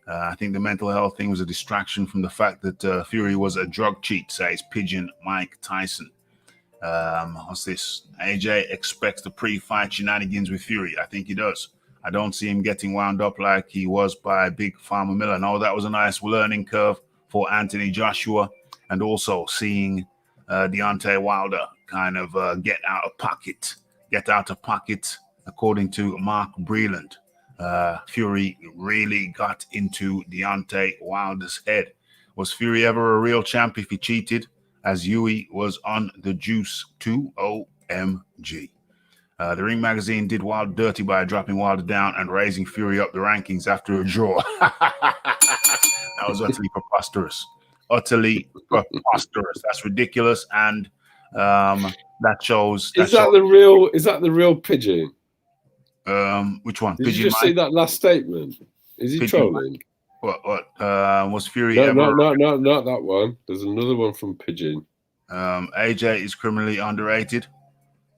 I think the mental health thing was a distraction from the fact that Fury was a drug cheat, says Pigeon Mike Tyson. What's this? AJ expects the pre-fight shenanigans with Fury. I think he does. I don't see him getting wound up like he was by Big Farmer Miller. No, that was a nice learning curve for Anthony Joshua, and also seeing Deontay Wilder kind of get out of pocket. According to Mark Breland, Fury really got into Deontay Wilder's head. Was Fury ever a real champ if he cheated? As Huey was on the juice too. OMG. The Ring Magazine did Wilder dirty by dropping Wilder down and raising Fury up the rankings after a draw. That was utterly preposterous. That's ridiculous. And That shows. Is that the real? Is that the real pigeon? Which one? Did Pigeon you just Mike? see that last statement? Is he Pigeon trolling? What? Was Fury No, ever? not that one. There's another one from Pigeon. AJ is criminally underrated.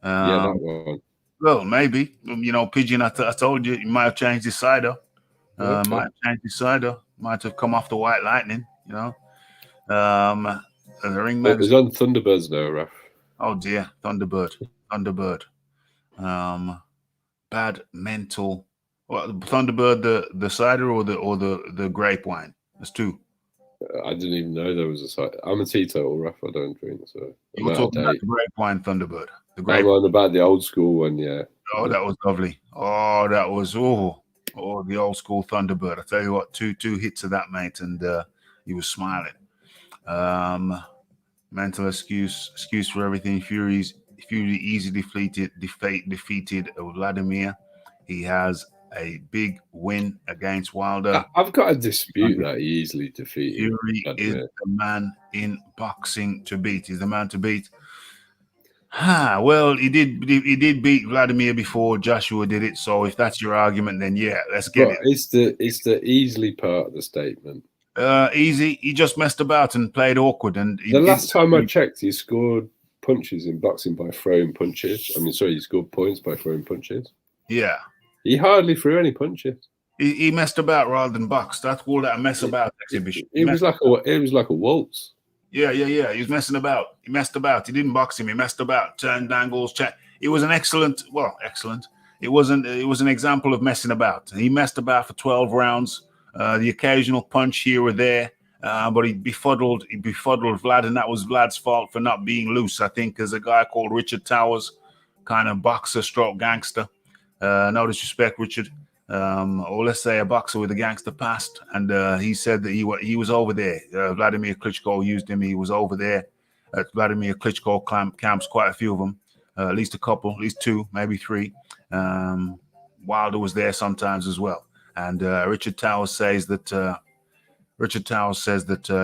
Yeah, that one. Well, maybe. You know, Pigeon. I told you, he might have changed his cider. Okay. Might have changed his cider. Might have come off the White Lightning. You know. The ringman. It's on Thunderbirds now, Raph. Oh dear, Thunderbird. Bad mental. What, Thunderbird, the cider or the grape wine? There's two. I didn't even know there was a site. I'm a teetotal, Raph. I don't drink, so You were talking about the grape wine Thunderbird. The grape. I'm on about the old school one, yeah. Oh, that was lovely. Oh, that was the old school Thunderbird. I tell you what, two hits of that, mate, and he was smiling. Mental excuse for everything. Fury easily defeated Vladimir. He has a big win against Wilder. I've got to dispute that he easily defeated. Fury is the man in boxing to beat. He's the man to beat. Well, he did beat Vladimir before Joshua did it. So if that's your argument, then yeah, let's get it. It's the easily part of the statement. Easy. He just messed about and played awkward. And the last time I checked, he scored punches in boxing by throwing punches. I mean, sorry, he scored points by throwing punches. Yeah. He hardly threw any punches. He messed about rather than box. That's all that mess about exhibition. It was like a waltz. Yeah. He was messing about. He messed about. He didn't box him. He messed about. Turned angles. It was an excellent. It was an example of messing about. He messed about for 12 rounds. The occasional punch here or there, but he befuddled Vlad, and that was Vlad's fault for not being loose. I think there's a guy called Richard Towers, kind of boxer stroke gangster. No disrespect, Richard, or let's say a boxer with a gangster past. And he said that he was over there. Vladimir Klitschko used him. He was over there at Vladimir Klitschko camps, quite a few of them, at least a couple, at least two, maybe three. Wilder was there sometimes as well. And Richard Towers says that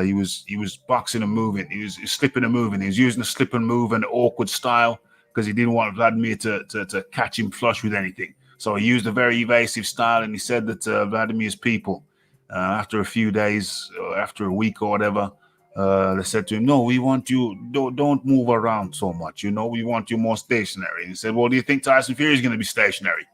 he was boxing and moving. He was slipping and moving. He was using a slip and move and awkward style because he didn't want Vladimir to catch him flush with anything. So he used a very evasive style. And he said that Vladimir's people, after a few days, or after a week or whatever, they said to him, "No, we want you. Don't move around so much. You know, we want you more stationary." And he said, "Well, do you think Tyson Fury is going to be stationary?"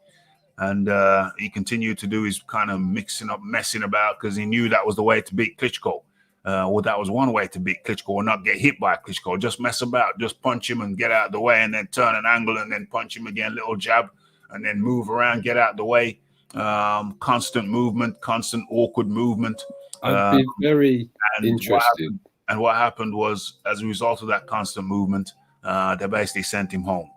And he continued to do his kind of messing about because he knew that was the way to beat Klitschko. Well, that was one way to beat Klitschko or not get hit by Klitschko. Just mess about, just punch him and get out of the way and then turn an angle and then punch him again, little jab, and then move around, get out of the way. Constant movement, constant awkward movement. I'd be very interested. What happened was, as a result of that constant movement, they basically sent him home.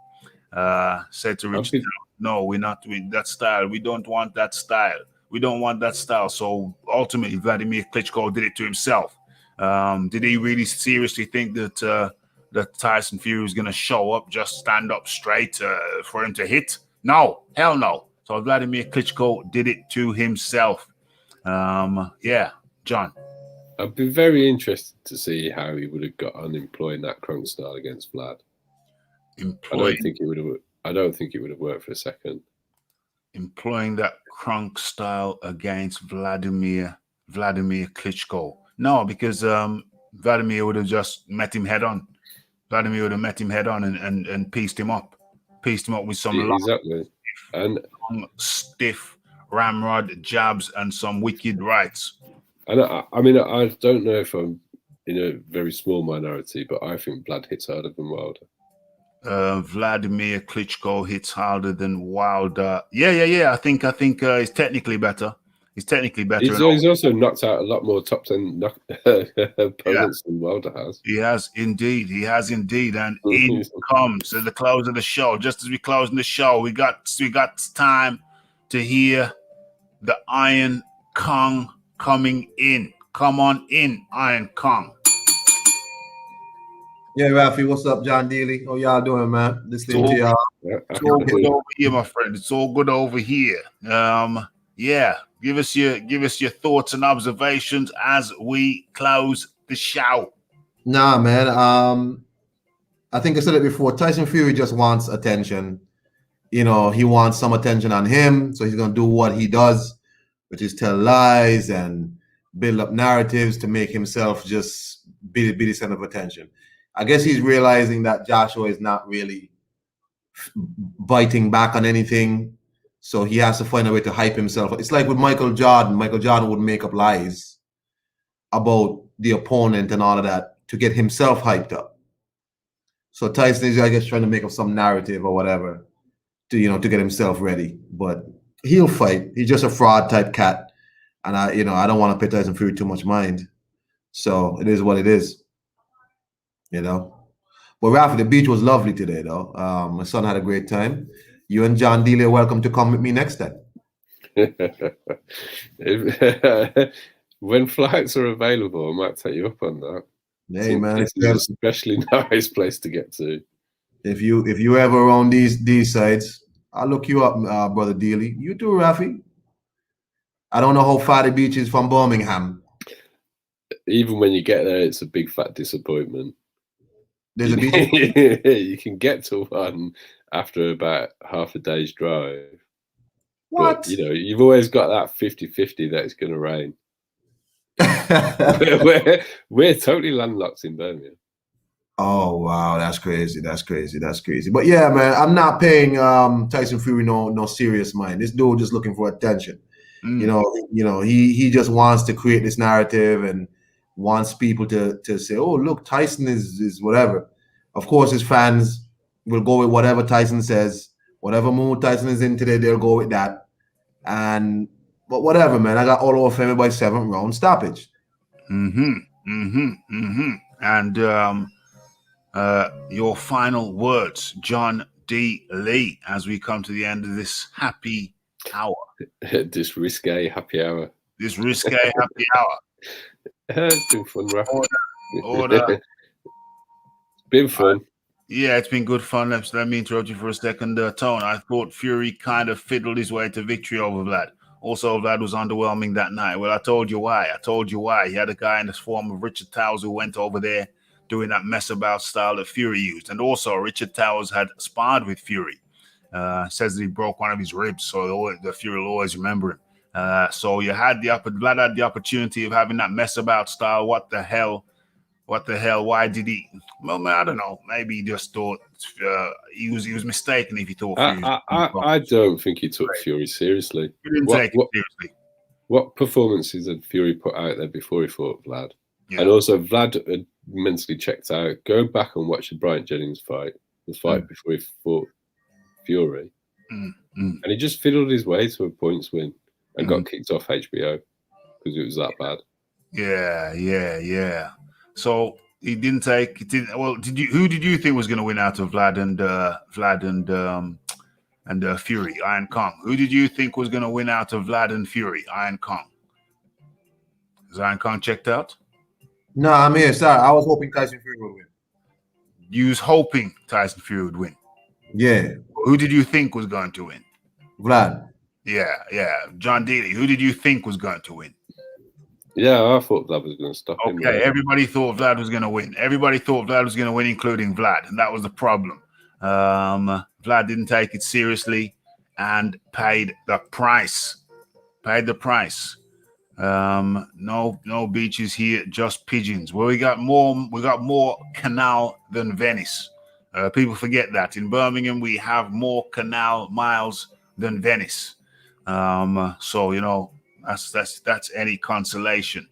Said to Richard, "No, we're not with that style. We don't want that style. We don't want that style." So ultimately, Vladimir Klitschko did it to himself. Did he really seriously think that Tyson Fury was going to show up, just stand up straight for him to hit? No, hell no. So Vladimir Klitschko did it to himself. Yeah, John. I'd be very interested to see how he would have got on employing that crunk style against Vlad. I don't think it would have worked for a second. Employing that crunk style against Vladimir Klitschko. No, because Vladimir would have just met him head on. Vladimir would have met him head on and pieced him up with some long, stiff ramrod jabs and some wicked rights. And I mean, I don't know if I'm in a very small minority, but I think Vlad hits harder than Wilder. Vladimir Klitschko hits harder than Wilder. Yeah. I think he's technically better. He's He's also knocked out a lot more top 10 opponents than Wilder has. He has indeed. And in comes at the close of the show. Just as we close the show, we got time to hear the Iron Kong coming in. Come on in, Iron Kong. Yeah, Raphie, what's up, John Dealey? How y'all doing, man? Listening to y'all. It's all good over here, my friend. It's all good over here. Yeah. Give us your thoughts and observations as we close the show. Nah, man. I think I said it before. Tyson Fury just wants attention. You know, he wants some attention on him, so he's gonna do what he does, which is tell lies and build up narratives to make himself just be the center of attention. I guess he's realizing that Joshua is not really biting back on anything, so he has to find a way to hype himself. It's like with Michael Jordan. Michael Jordan would make up lies about the opponent and all of that to get himself hyped up. So Tyson is, I guess, trying to make up some narrative or whatever to, you know, to get himself ready. But he'll fight. He's just a fraud type cat, and I don't want to pay Tyson Fury too much mind. So it is what it is, you know. But Raphie, the beach was lovely today, though. My son had a great time. You and John Dealey are welcome to come with me next time. When flights are available, I might take you up on that. Hey, man, it's an especially nice place to get to. If you ever on these sides, I'll look you up, brother Dealey. You too, Raphie. I don't know how far the beach is from Birmingham. Even when you get there, it's a big fat disappointment. There's a beach. You can get to one after about half a day's drive. What? But, you know, you've always got that 50-50 that it's going to rain. we're totally landlocked in Birmingham. Oh wow, that's crazy. But yeah, man, I'm not paying Tyson Fury no serious mind. This dude just looking for attention. You know, he just wants to create this narrative and wants people to say, oh, look, Tyson is whatever. Of course, his fans will go with whatever Tyson says. Whatever mood Tyson is in today, they'll go with that. But whatever, man. I got all over family by 7th round stoppage. And your final words, John D. Lee, as we come to the end of this happy hour. This risque happy hour. This risque happy hour. It's been fun, Raphael. Order. It's been fun. Yeah, it's been good fun. Let me interrupt you for a second, Tone. I thought Fury kind of fiddled his way to victory over Vlad. Also, Vlad was underwhelming that night. Well, I told you why. He had a guy in the form of Richard Towers who went over there doing that mess about style that Fury used. And also, Richard Towers had sparred with Fury. Says that he broke one of his ribs, so the Fury will always remember him. So Vlad had the opportunity of having that mess about style. What the hell? Why did he? Well, man, I don't know. Maybe he just thought he was mistaken if he thought Fury. I don't think he took Fury seriously. He didn't take it seriously. What performances had Fury put out there before he fought Vlad? Yeah. And also, Vlad had mentally checked out. Go back and watch the Bryant Jennings fight, before he fought Fury. And he just fiddled his way to a points win and got kicked off HBO because it was that bad. Yeah. So he didn't take. Well, who did you think was going to win out of Vlad and Fury? Iron Kong. Who did you think was going to win out of Vlad and Fury? Iron Kong. Is Iron Kong checked out? No, I'm here. Sorry, I was hoping Tyson Fury would win. You was hoping Tyson Fury would win. Yeah. Who did you think was going to win? Vlad. Yeah. John Dealey. Who did you think was going to win? Yeah, I thought Vlad was going to stop him. Okay, everybody thought Vlad was going to win. Everybody thought Vlad was going to win, including Vlad, and that was the problem. Vlad didn't take it seriously and paid the price. No beaches here, just pigeons. Well, we got more canal than Venice. People forget that. In Birmingham, we have more canal miles than Venice. So, you know, that's any consolation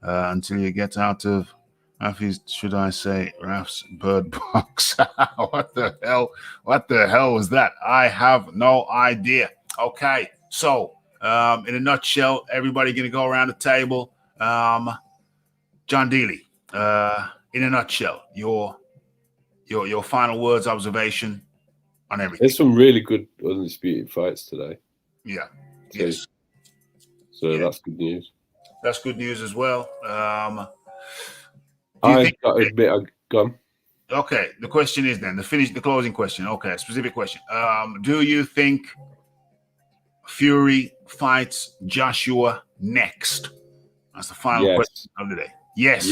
until you get out of Raphie's, should I say, Raph's bird box. What the hell was that? I have no idea. Okay, so in a nutshell, everybody gonna go around the table. John Dealey, in a nutshell, your final words, observation on everything. There's some really good undisputed fights today. Yeah. Yes. So that's good news. That's good news as well. I got to admit, I've gone. Okay, the question is then the closing question. Okay, specific question. Do you think Fury fights Joshua next? That's the final question of the day. Yes.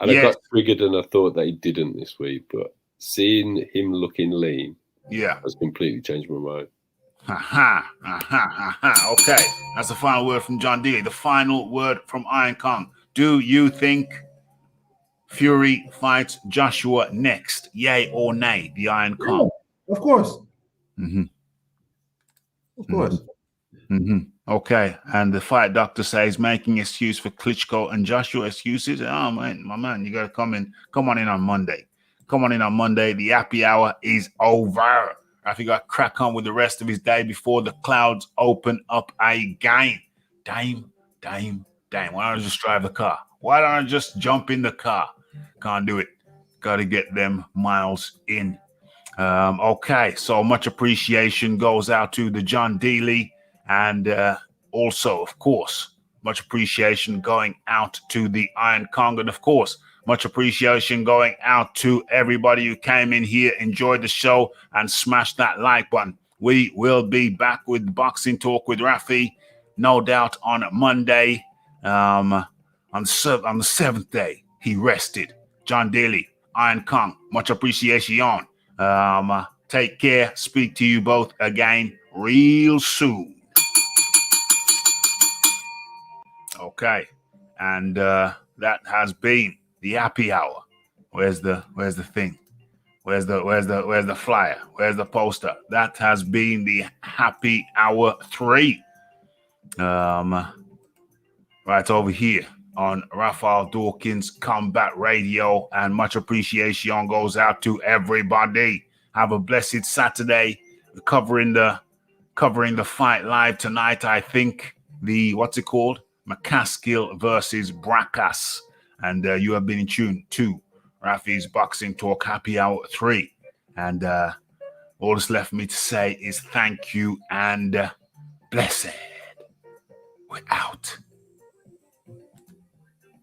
And I got triggered and I thought that he didn't this week, but seeing him looking lean Yeah. has completely changed my mind. Okay, that's the final word from John D. The final word from Iron Kong. Do you think Fury fights Joshua next? Yay or nay? The Iron Kong. Of course. Mm-hmm. Of course. Mm-hmm. Okay, and the fight doctor says making excuse for Klitschko and Joshua. Excuses. Oh man, my man, you gotta come on in on Monday. Come on in on Monday. The happy hour is over. Raphie got crack on with the rest of his day before the clouds open up again. Damn. Why don't I just drive the car? Why don't I just jump in the car? Can't do it. Got to get them miles in. Okay, so much appreciation goes out to the John Dealey, and also, of course, much appreciation going out to the Iron Kong, and of course, much appreciation going out to everybody who came in here, enjoyed the show, and smashed that like button. We will be back with Boxing Talk with Raphie, no doubt on Monday. On the 7th day, he rested. John Daly, Iron Kong, much appreciation. Take care. Speak to you both again real soon. Okay, and that has been the happy hour. Where's the thing? Where's the flyer? Where's the poster? That has been the happy hour 3. Right over here on Raphael Dawkins Combat Radio, and much appreciation goes out to everybody. Have a blessed Saturday. Covering the fight live tonight. I think the McCaskill versus Bracas, and you have been in tune to Raphie's Boxing Talk Happy Hour 3, and all that's left for me to say is thank you and blessed. We're out.